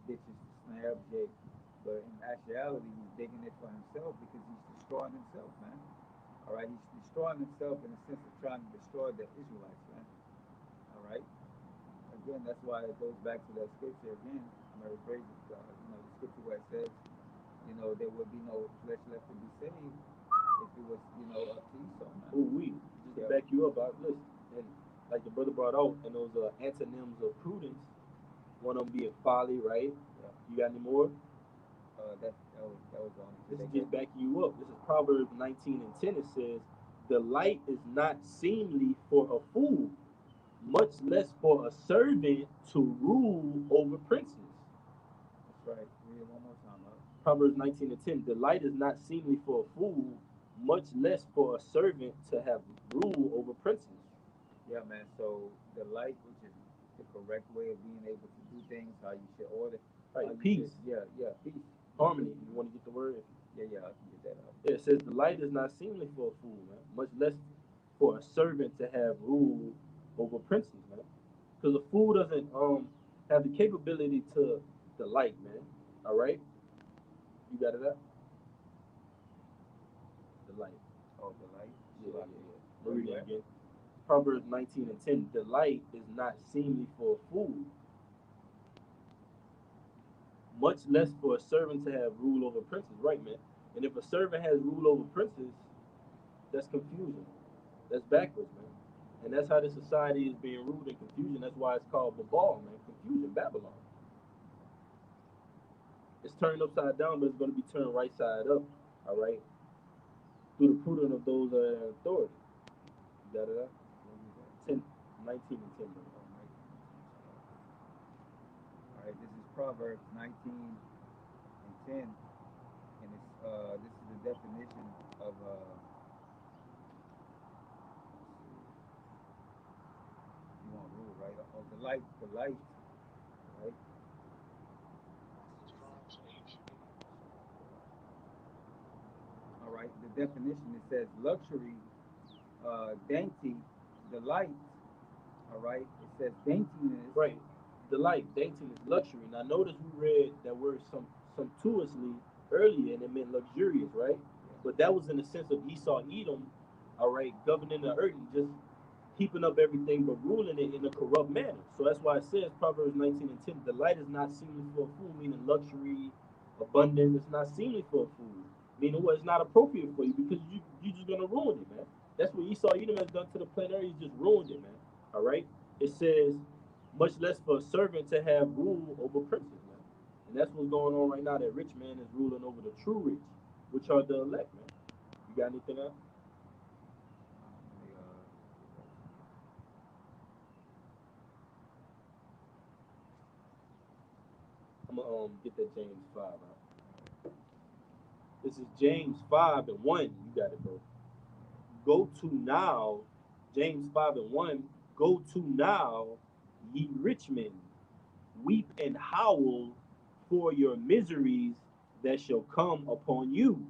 ditches to snare up Jake, but in actuality, he's digging it for himself because he's destroying himself, man. All right, he's destroying himself in the sense of trying to destroy the Israelites, man. All right. Again, that's why it goes back to that scripture again. I'm very grateful, you know, the scripture where it says, you know, there would be no flesh left to be saved if it was, you know, up to Esau, man. Oh, just to back you up, listen, and like the brother brought out, and those antonyms of prudence, one of them being folly, right? Yeah. You got any more? That was on. This is just backing you up. This is Proverbs 19 and 10. It says, the light is not seemly for a fool, much less for a servant to rule over princes. That's right. Read it one more time, huh? Proverbs 19 and 10. The light is not seemly for a fool, much less for a servant to have rule over princes. Yeah, man. So the light, which is the correct way of being able to do things, how you should order. Right, peace. Peace. Harmony. You want to get the word? Yeah, I can get that out. Yeah, it says the light is not seemly for a fool, man. Much less for a servant to have rule over princes, man. Because a fool doesn't have the capability to the light, man. All right, you got it up. The light. Oh, the light. Yeah. We'll read it again. Proverbs 19 and 10. The light is not seemly for a fool, much less for a servant to have rule over princes, right, man? And if a servant has rule over princes, that's confusion. That's backwards, man. And that's how the society is being ruled in confusion. That's why it's called Babel, man. Confusion, Babylon. It's turned upside down, but it's going to be turned right side up, all right? Through the prudence of those in authority. You got it up? 10, 19 and 10, man. All right, this is Proverbs 19 and 10, and this is the definition of you want rule, right? Of the light, right? All right, the definition, it says luxury, dainty, delight. All right, it says daintiness. Right, delight, daintiness, luxury. Now notice we read that word sumptuously earlier, and it meant luxurious, right? But that was in the sense of Esau Edom, all right, governing the earth, and just heaping up everything but ruling it in a corrupt manner. So that's why it says Proverbs 19 and 10, the light is not seemly for a fool, meaning luxury, abundance. It's not seemly for a fool, meaning what? It's not appropriate for you because you just gonna ruin it, man. That's what Esau Edom has done to the planet Earth. He's just ruined it, man. All right. It says much less for a servant to have rule over princes, man. And that's what's going on right now. That rich man is ruling over the true rich, which are the elect, man. You got anything else? Let me, I'm gonna get that James 5 out. This is James 5 and 1. You got it, bro. Go to now, James 5 and 1. Go to now, ye rich men, weep and howl for your miseries that shall come upon you.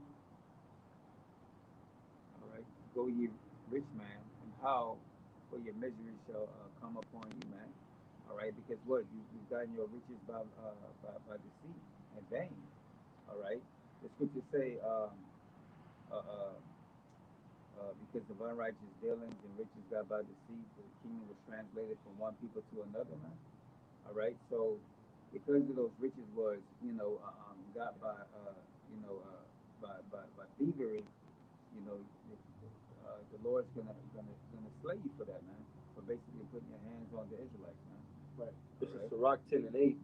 all right. Go ye rich man, and how for your misery shall come upon you, man. All right, because what you've gotten your riches by deceit and vain. All right. The scriptures say, uh, uh, because of unrighteous dealings and riches got by deceit, the kingdom was translated from one people to another, man. All right. So because of those riches was, got by, by thievery, the Lord's gonna slay you for that, man. For basically putting your hands on the Israelites, man. Right. This All is right. Sirach 10 and 8.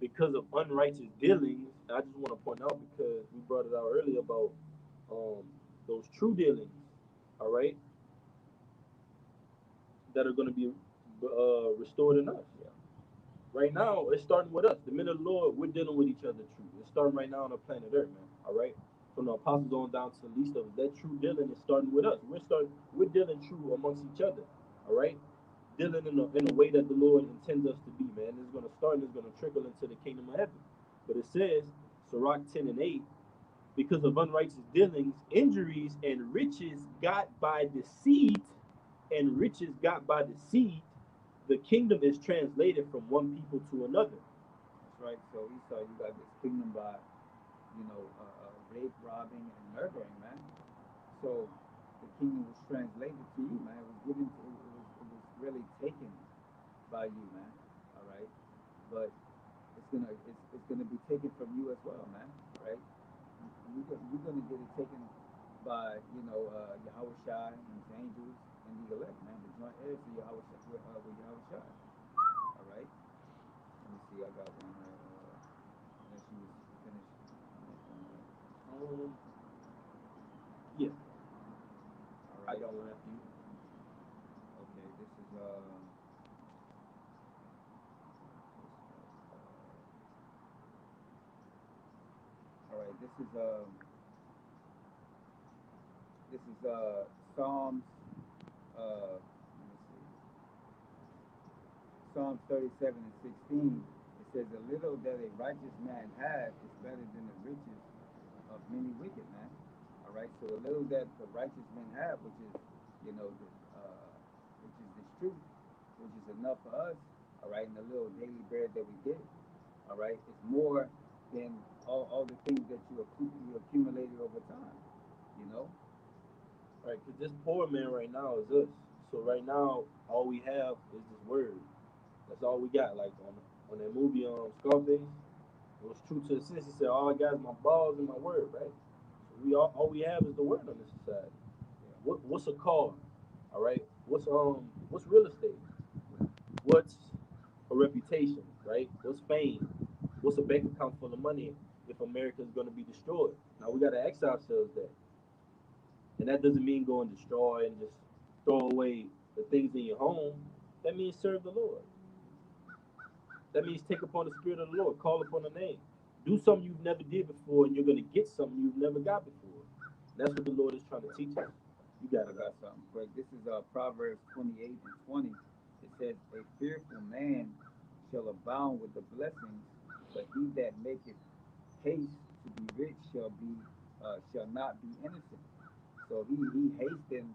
Because of unrighteous dealings, I just want to point out because we brought it out earlier about um, those true dealings, all right, that are going to be restored in us. Yeah. Right now, it's starting with us. The men of the Lord, we're dealing with each other true. It's starting right now on the planet Earth, man. All right, from the apostles on down to the least of us. That true dealing is starting with us. We're dealing true amongst each other. All right, dealing in a way that the Lord intends us to be, man. It's going to start and it's going to trickle into the kingdom of heaven. But it says, Sirach 10 and 8, because of unrighteous dealings, injuries, and riches got by deceit, and riches got by deceit, the kingdom is translated from one people to another. That's right. So Esau, you got this kingdom by, rape, robbing, and murdering, man. So the kingdom was translated to you, man. It was given to, it was really taken by you, man. All right. But it's gonna be taken from you as well, man. Right? You're gonna get it taken by, Yahweh Shai and his angels and the elect, man. The joint heirs to Yahweh Shai, with Yahweh Shai. All right. Let me see. I got one. Unless you was finished. Um, yeah, All I right. got one after you. Okay. All right. This is Psalms. Let me see. Psalms 37 and 16. It says, "A little that a righteous man has is better than the riches of many wicked men." All right. So a little that the righteous men have, which is, which is this truth, which is enough for us. All right, and the little daily bread that we get. All right, it's more than all the things that you accumulated over time. You know. Right, because this poor man right now is us. So right now, all we have is this word. That's all we got. Like on that movie Scarface, it was true to the sense. He said, "All I got is my balls and my word." Right. So all we have is the word on this society. Yeah. What's a car? All right. What's real estate? What's a reputation? Right. What's fame? What's a bank account full of money if America is going to be destroyed? Now we got to ask ourselves that. And that doesn't mean go and destroy and just throw away the things in your home. That means serve the Lord. That means take upon the spirit of the Lord, call upon the name. Do something you've never did before, and you're gonna get something you've never got before. That's what the Lord is trying to teach us. You got I it, got God. something quick. This is Proverbs 28 and 20. It says, "A fearful man shall abound with the blessings, but he that maketh haste to be rich shall not be innocent." So he hastened.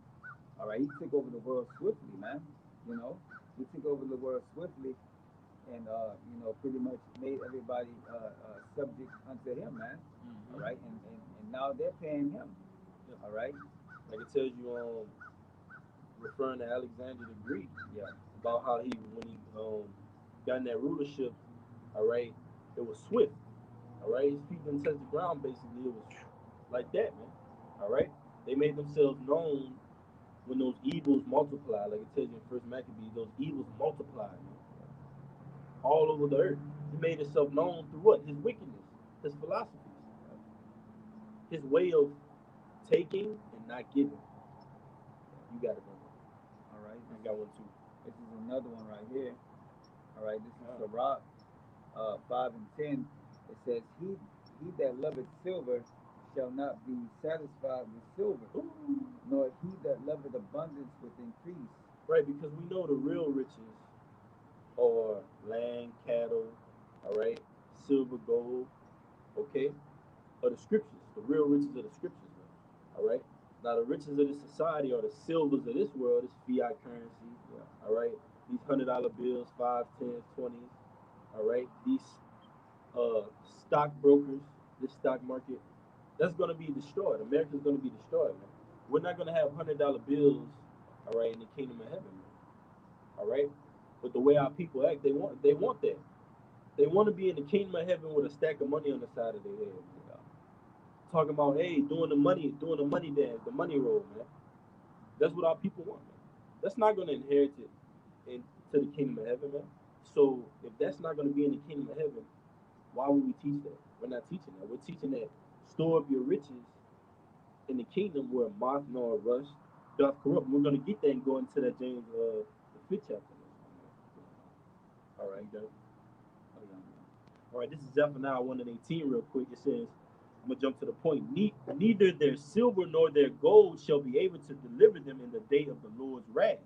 All right, he took over the world swiftly, man. You know, he took over the world swiftly, and pretty much made everybody subject unto him, man. All right, and now they're paying him. Yeah. All right. Like it tells you referring to Alexander the Greek, yeah, about how he when he got in that rulership, all right, it was swift, all right. His feet didn't touch the ground. Basically, it was like that, man. All right. They made themselves known when those evils multiplied, like it tells you in First Maccabees, those evils multiplied, man, all over the earth. He made himself known through what? His wickedness, his philosophies, his way of taking and not giving. You got it, man. All right. I got one too. This is another one right here. All right. This is Ah. Sirach 5:10. It says, he that loveth silver shall not be satisfied with silver, Ooh. nor he that loveth abundance with increase. Right, because we know the real riches are land, cattle, all right, silver, gold, okay, are the scriptures, the real riches of the scriptures, man. All right. Now the riches of this society or the silvers of this world is fiat currency. Yeah. All right. These $100 bills, five, tens, 20s. All right. These uh stockbrokers, this stock market, that's gonna be destroyed. America's gonna be destroyed, man. We're not gonna have $100 bills, all right, in the kingdom of heaven, man. All right. But the way our people act, they want that. They want to be in the kingdom of heaven with a stack of money on the side of their head. Talking about, hey, doing the money dance, the money roll, man. That's what our people want, man. That's not going to inherit it into the kingdom of heaven, man. So if that's not going to be in the kingdom of heaven, why would we teach that? We're not teaching that. We're teaching that store up your riches in the kingdom where moth nor rust doth corrupt. We're going to get that and go into that James the fifth chapter. All right, guys. All right, this is Zephaniah 1 and 18 real quick. It says, I'm going to jump to the point. Neither their silver nor their gold shall be able to deliver them in the day of the Lord's wrath.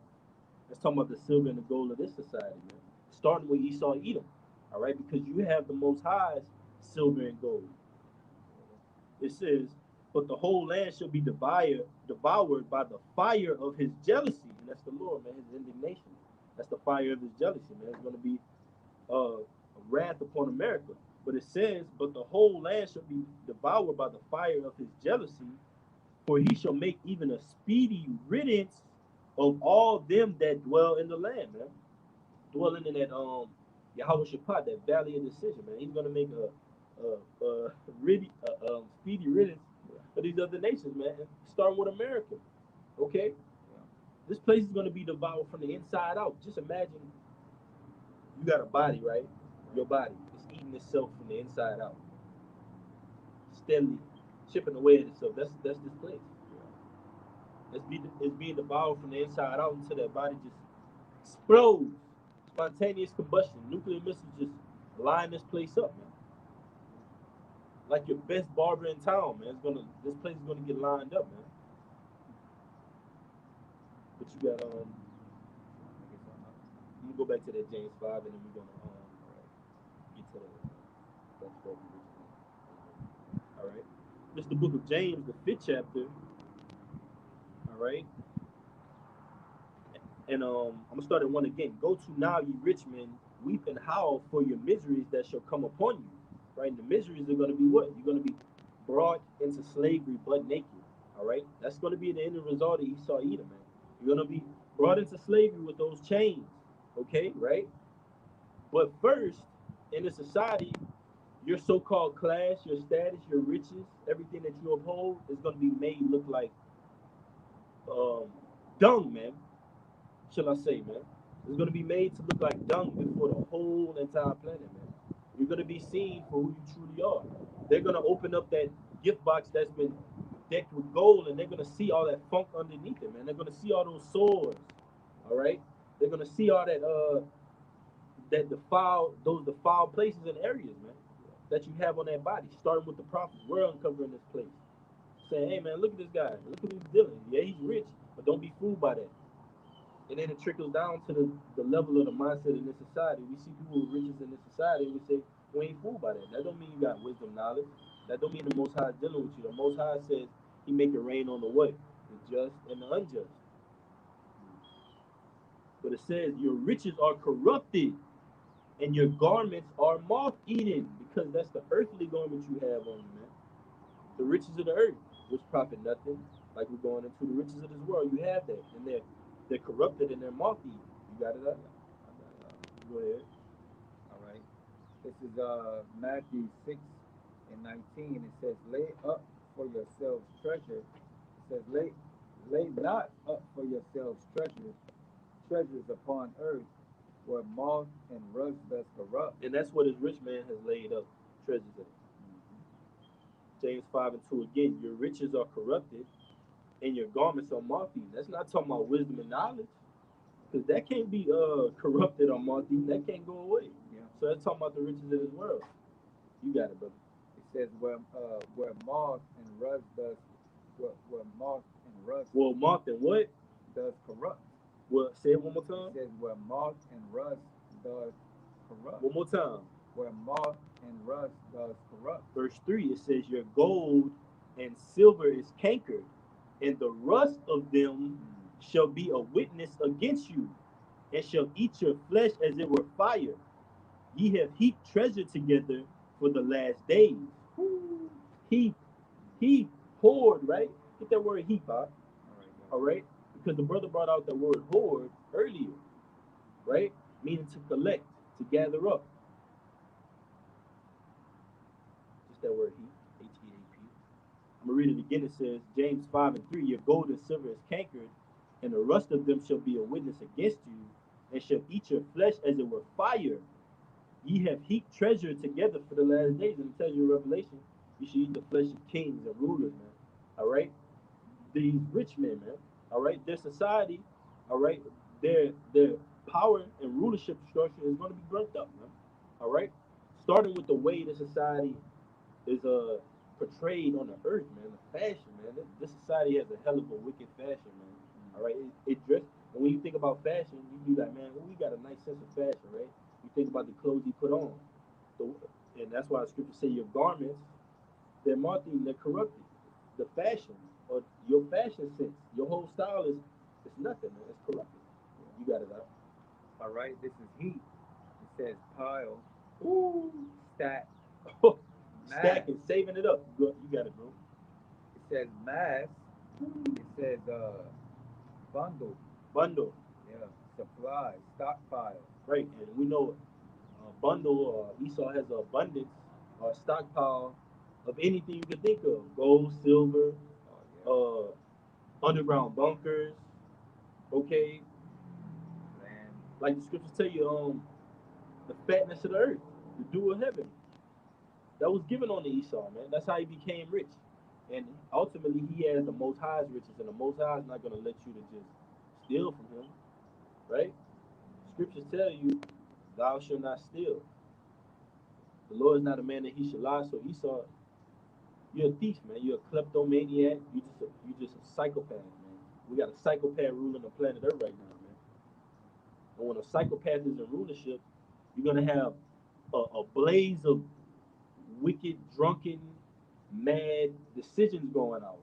Let's talk about the silver and the gold of this society, man. Starting with Esau, Edom. All right, because you have the Most High's silver and gold. It says, but the whole land shall be devoured by the fire of his jealousy. And that's the Lord, man, his indignation. That's the fire of his jealousy, man. It's going to be wrath upon America. But it says, but the whole land shall be devoured by the fire of his jealousy, for he shall make even a speedy riddance of all them that dwell in the land, man. Dwelling in that Yahweh Shaphat, that valley of decision, man. He's gonna make a speedy riddance of these other nations, man. Starting with America. Okay? Yeah. This place is gonna be devoured from the inside out. Just imagine you got a body, right? Your body is eating itself from the inside out, steadily chipping away at itself. That's this place. It's being devoured from the inside out until that body just explodes. Spontaneous combustion. Nuclear missiles just line this place up, man. Like your best barber in town, man. This place is gonna get lined up, man. But you got I'm gonna go back to that James 5 and then we're gonna get to the all right. This is the book of James, the fifth chapter. All right. And I'm gonna start at one again. Go to now, ye rich men, weep and howl for your miseries that shall come upon you. Right? And the miseries are gonna be what? You're gonna be brought into slavery butt naked. All right? That's gonna be the end result of Esau Edom, man. You're gonna be brought into slavery with those chains. Okay, right? But first, in the society, your so-called class, your status, your riches, everything that you uphold is gonna be made look like um, dung, man. Shall I say, man? It's going to be made to look like dung before the whole entire planet, man. You're going to be seen for who you truly are. They're going to open up that gift box that's been decked with gold, and they're going to see all that funk underneath it, man. They're going to see all those swords, all right? They're going to see all that those defiled places and areas, man, that you have on that body, starting with the prophets. We're uncovering this place, saying, hey, man, look at this guy. Look what he's doing. Yeah, he's rich, but don't be fooled by that. And then it trickles down to the level of the mindset in this society. We see people with riches in this society, and we say, we ain't fooled by that. That don't mean you got wisdom, knowledge. That don't mean the Most High is dealing with you. The Most High says he make it rain on the what? The just and the unjust. But it says your riches are corrupted and your garments are moth-eaten, because that's the earthly garment you have on you, man. The riches of the earth, which profit nothing. Like we're going into the riches of this world, you have that in there. They're corrupted and they're moth-eaten. You got it up? Go ahead. All right. This is Matthew 6 and 19. It says, lay up for yourselves treasure. It says, lay not up for yourselves treasures upon earth, where moth and rust does corrupt. And that's what his rich man has laid up treasures in. James 5 and 2 again, your riches are corrupted and your garments are moth-eaten. That's not talking about wisdom and knowledge. Because that can't be corrupted or moth-eaten. That can't go away. Yeah. So that's talking about the riches of this world. You got it, brother. It says where moth and rust does where moth and rust Well, moth and what? does corrupt. Well, say it one more It time. says where moth and rust does corrupt. One more time. Where moth and rust does corrupt. Verse 3, it says, your gold and silver is cankered, and the rust of them shall be a witness against you, and shall eat your flesh as it were fire. Ye have heaped treasure together for the last days. Heap, heap, hoard, right? Get that word heap out. All right? Because the brother brought out the word hoard earlier, right? Meaning to collect, to gather up. Just that word heap, H-E-A-P. I'm going to read it again. It says, James 5 and 3, your gold and silver is cankered, and the rust of them shall be a witness against you, and shall eat your flesh as it were fire. Ye have heaped treasure together for the last days. And it tells you in Revelation, you should eat the flesh of kings and rulers, man. All right? These rich men, man. All right? Their society, all right? Their power and rulership structure is going to be burnt up, man. All right? Starting with the way the society is portrayed on the earth, man. The fashion, man. This society has a hell of a wicked fashion, man. All right? It dress. And when you think about fashion, you be like, man, we got a nice sense of fashion, right? You think about the clothes you put on. So, and that's why the scripture say your garments, they're moth-eaten, they're corrupted. The fashion, or your fashion sense, your whole style is it's nothing, man. It's corrupted. You got it out. All right, this is heat. It says pile, Ooh. stack, Stacking, saving it up. You got it, bro. It says mass. It says bundle. Bundle. Yeah, supply, stockpile. Right, and we know a bundle, Esau has an abundance or stockpile of anything you can think of: gold, silver, underground bunkers. Okay, Land. like the scriptures tell you, the fatness of the earth, the dew of heaven, that was given on to Esau, man. That's how he became rich, and ultimately he has the Most High's riches, and the Most High is not going to let you to just steal from him, right? Scriptures tell you, "Thou shalt not steal." The Lord is not a man that he should lie. So Esau, you're a thief, man. You're a kleptomaniac. You just a psychopath, man. We got a psychopath ruling the planet Earth right now, man. And when a psychopath is in rulership, you're gonna have a blaze of wicked, drunken, mad decisions going out.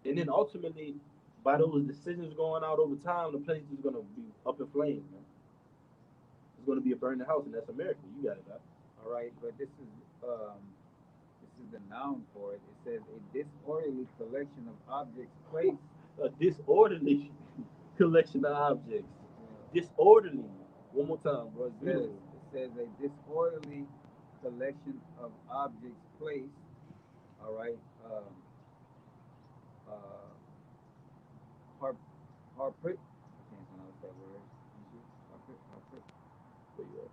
And then ultimately, by those decisions going out over time, the place is gonna be up in flames, man. It's gonna be a burning house, and that's America. You got it, man. All right, but this is the noun for it. It says a disorderly collection of objects placed. A disorderly collection of objects. Disorderly. One more time, bro. It says a disorderly collection of objects placed. All right. Uh, har, harprit. I can't pronounce that word. Harprit. Where you at?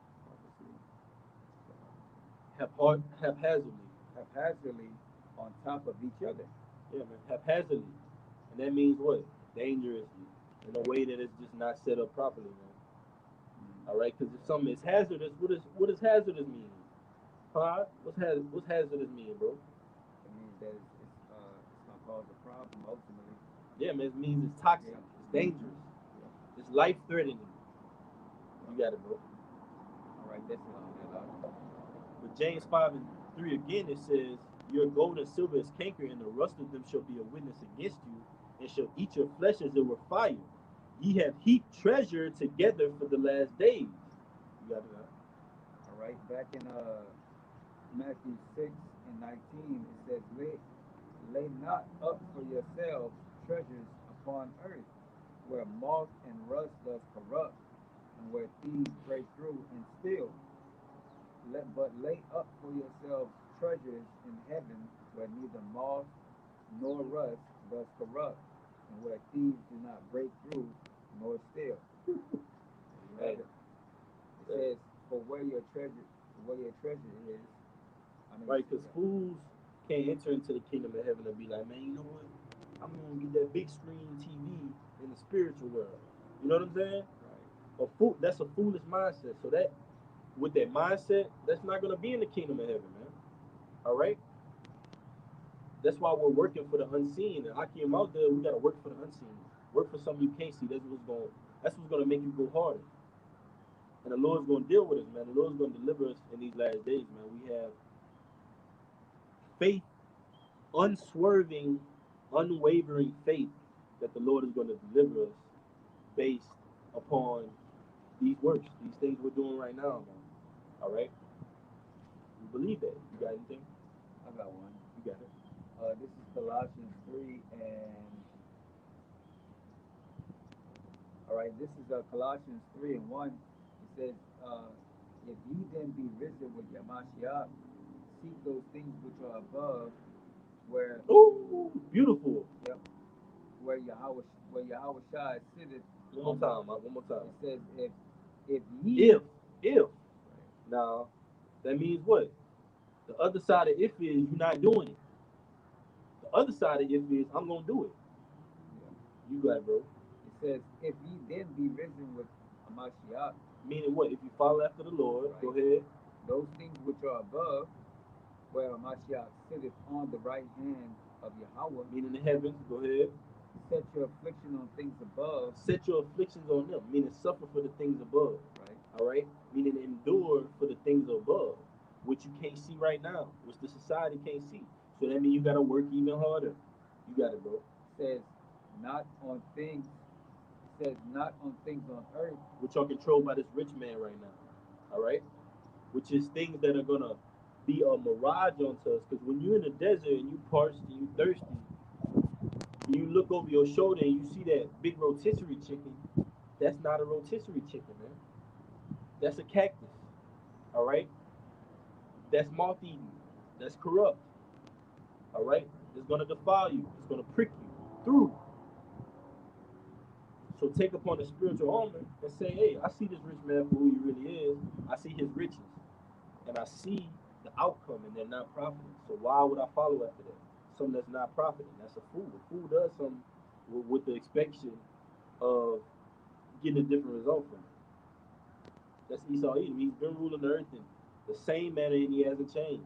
Haphazardly. Haphazardly on top of each other. Yeah, man. Haphazardly. And that means what? Dangerously. In a way that it's just not set up properly, man. All right, because if something is hazardous, what does hazardous mean? Huh? What's hazardous mean, bro? It means that it's gonna cause a problem ultimately. Yeah, man. It means it's toxic. Yeah. It's dangerous. Yeah. It's life threatening. You got it, bro. All right, that's it. But James 5 and 3 again, it says, your gold and silver is canker, and the rust of them shall be a witness against you, and shall eat your flesh as it were fire. Ye have heaped treasure together for the last days. You got it, huh? All right, back in Matthew 6 and 19, it says, lay not up for yourselves treasures upon earth, where moth and rust does corrupt, and where thieves break through and steal. But lay up for yourselves treasures in heaven, where neither moth nor rust does corrupt, and where thieves do not break through nor steal. Right. It says, "For where your treasure is." I mean, Right, because fools can't enter into the kingdom of heaven and be like, man, you know what? I'm gonna get that big screen TV in the spiritual world. You know what I'm saying? right, A fool, that's a foolish mindset. So that with that mindset, that's not gonna be in the kingdom of heaven, man. All right. That's why we're working for the unseen. And Akim out there, we gotta work for the unseen. Work for something you can't see. That's what's gonna make you go harder. And the Lord's gonna deal with us, man. The Lord's gonna deliver us in these last days, man. We have faith, unswerving, unwavering faith that the Lord is going to deliver us based upon these works, these things we're doing right now, man. All right? We believe that. You got anything? I got one. You got it. This is Colossians 3 and all right. This is Colossians 3 and 1. It says, "If ye then be risen with Yamashiach, seek those things which are above, where Ooh, beautiful. yep, where Yahweh Shai sitteth One more on the." time, man. One more time. It says, "If ye If. Now, that means what? The other side of if is you're not doing it. The other side of if is I'm going to do it. yeah, You got it, bro. it says, if ye then be risen with Hamashiach, Meaning what? If you follow after the Lord, right, go ahead. those things which are above, where Hamashiach sitteth on the right hand of Yahweh, Meaning the heavens, go ahead. set your affliction on things above, Set your afflictions on them, meaning suffer for the things above. right, All right, meaning endure for the things above, which you can't see right now, which the society can't see. So that means you gotta work even harder. You got it, bro. says, not on things, says, not on things on earth, Which are controlled by this rich man right now. All right, which is things that are gonna be a mirage onto us. Because when you're in the desert and you parched and you thirsty, and you look over your shoulder and you see that big rotisserie chicken, that's not a rotisserie chicken, man. That's a cactus. All right, that's moth eaten. That's corrupt. All right, it's gonna defile you. It's gonna prick you through. So take upon the spiritual armor and say, hey, I see this rich man for who he really is. I see his riches, and I see the outcome, and they're not profiting. So why would I follow after that? Something that's not profiting. That's a fool. A fool does something with the expectation of getting a different result from it. That's Esau Edom. He's been ruling the earth in the same manner, and he hasn't changed.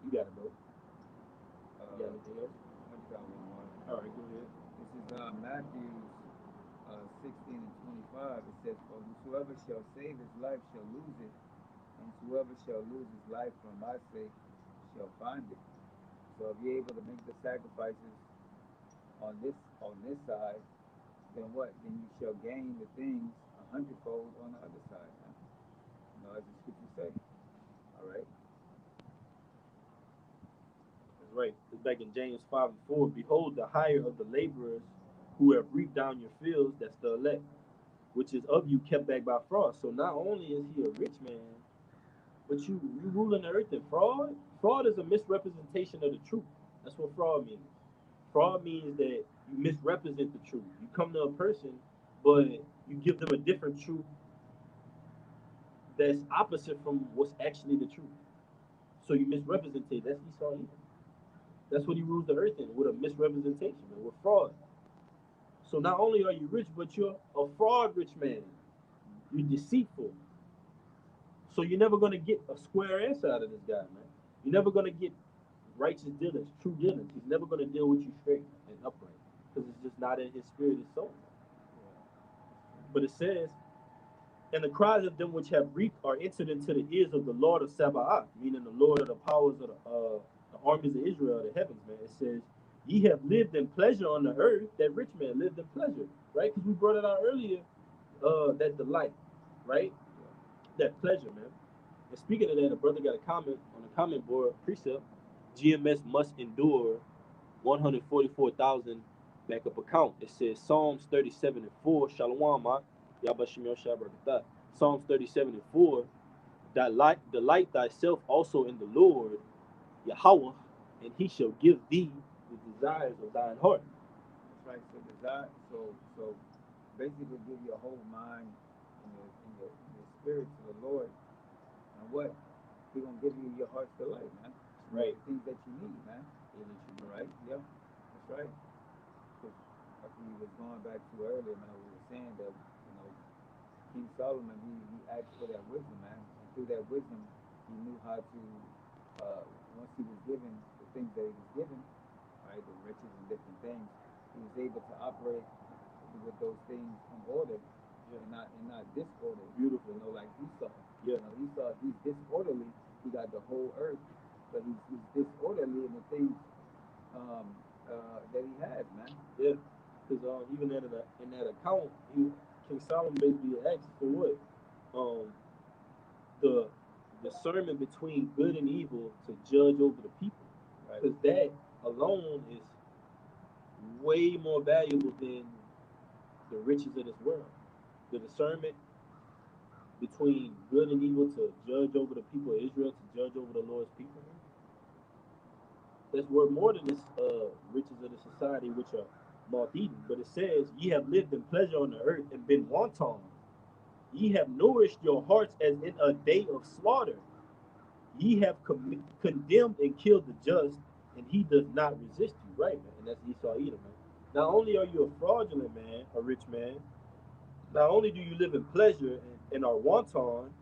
You got it, bro. You got anything else? I just got one more. All right, go ahead. This is Matthew 16 and 25. It says, "For whosoever shall save his life shall lose it, and whoever shall lose his life for my sake shall find it." So if you're able to make the sacrifices on this side, then what? Then you shall gain the things a hundredfold on the other side. Huh? You know, as the scriptures say. All right. That's right. It's back in James 5 and 4. Behold, the hire of the laborers who have reaped down your fields, that's the elect, which is of you kept back by fraud. So not only is he a rich man, but you ruling the earth in fraud. Fraud is a misrepresentation of the truth. That's what fraud means. Fraud means that you misrepresent the truth. You come to a person, but you give them a different truth that's opposite from what's actually the truth. So you misrepresent it. That's Esau Edom. That's what he rules the earth in, with a misrepresentation and with fraud. So not only are you rich, but you're a fraud rich man. You're deceitful. So you're never gonna get a square answer out of this guy, man. You're never gonna get righteous dealings, true dealings. He's never gonna deal with you straight and upright because it's just not in his spirit, his soul. But it says, "And the cries of them which have reaped are entered into the ears of the Lord of Sabaoth," meaning the Lord of the powers of the armies of Israel, the heavens, man. It says, "Ye have lived in pleasure on the earth." That rich man lived in pleasure, right? Because we brought it out earlier, that delight, right? That pleasure, man. And speaking of that, a brother got a comment on the comment board, precept: GMS must endure 144,000 backup account. It says Psalms 37:4. Shalom, ma. Yabashim Yosha Barakatah. Psalms 37:4. Delight thyself also in the Lord, Yahweh, and he shall give thee the desires of thine heart. That's right. So desire. So basically, give your whole mind and your spirit to the Lord, and what He gonna give you your heart's delight, man. Right. The things that you need, man. All right. Yep. That's right. Because like we was going back to earlier, man, we were saying that King Solomon he asked for that wisdom, man, and through that wisdom he knew how to. Once he was given the things that he was given, right, the riches and different things, he was able to operate with those things in order, and not disorder. Beautiful. Like Esau. Yeah. Esau, he's disorderly. He got the whole earth, but he's disorderly in the things that he has, man. Yeah. Because even in that account, King Solomon basically asked for what? The discernment between good and evil to judge over the people. Because that alone is way more valuable than the riches of this world. The discernment between good and evil to judge over the people of Israel, to judge over the Lord's people. That's worth more than this riches of the society, which are moth-eaten. But it says, ye have lived in pleasure on the earth and been wanton. Ye have nourished your hearts as in a day of slaughter. Ye have condemned and killed the just, and he does not resist you. Right, man? And that's Esau Edom, man. Not only are you a fraudulent man, a rich man, not only do you live in pleasure and are wanton,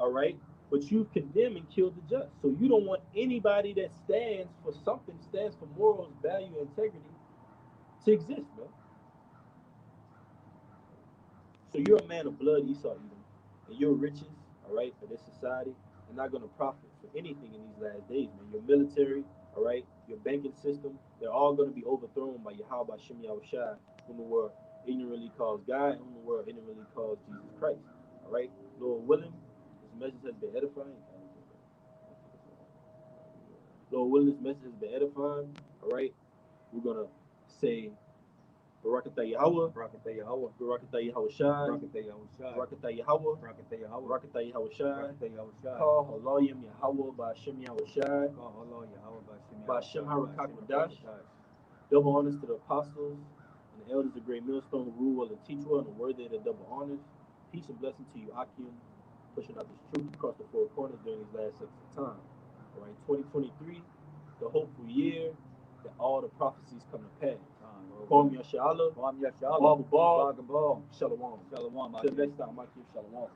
all right, but you've condemned and killed the just. So you don't want anybody that stands for something, stands for morals, value, integrity, to exist, man. So you're a man of blood, Esau Edom, and your riches, all right, for this society are not going to profit for anything in these last days, man. Your military, all right, your banking system, they're all going to be overthrown by Yahweh Shem Yahushua, whom the world ignorantly calls God, whom the world ignorantly calls Jesus Christ, all right? Lord willing, this message has been edifying. Lord willing, this message has been edifying, all right? We're going to say Barakatah Yahweh, Barakatah Yahweh, Barakatah Yahushua, Barakatah Yahushua, Barakatah Yahweh, Barakatah Yahweh, Barakatah Yahushua, Barakatah Yahushua, Call Haloyim Yahweh Ba'Shem Yahushua, Call Halo Yahweh Ba'Shem Harakak Ba'Shem Madash. Harakak. Double honors to the apostles and the elders of Great Millstone who rule well and teach well and are worthy of the double honors. Peace and blessing to you, Akim, pushing out this truth across the four corners during these last sections of time. All right, 2023, the hopeful year that all the prophecies come to pass. Kwam Yashala, Kwam Yashala, Baba Ball, Baba Ball, Shalom. Shalom. Till next time, Akim, Shalom.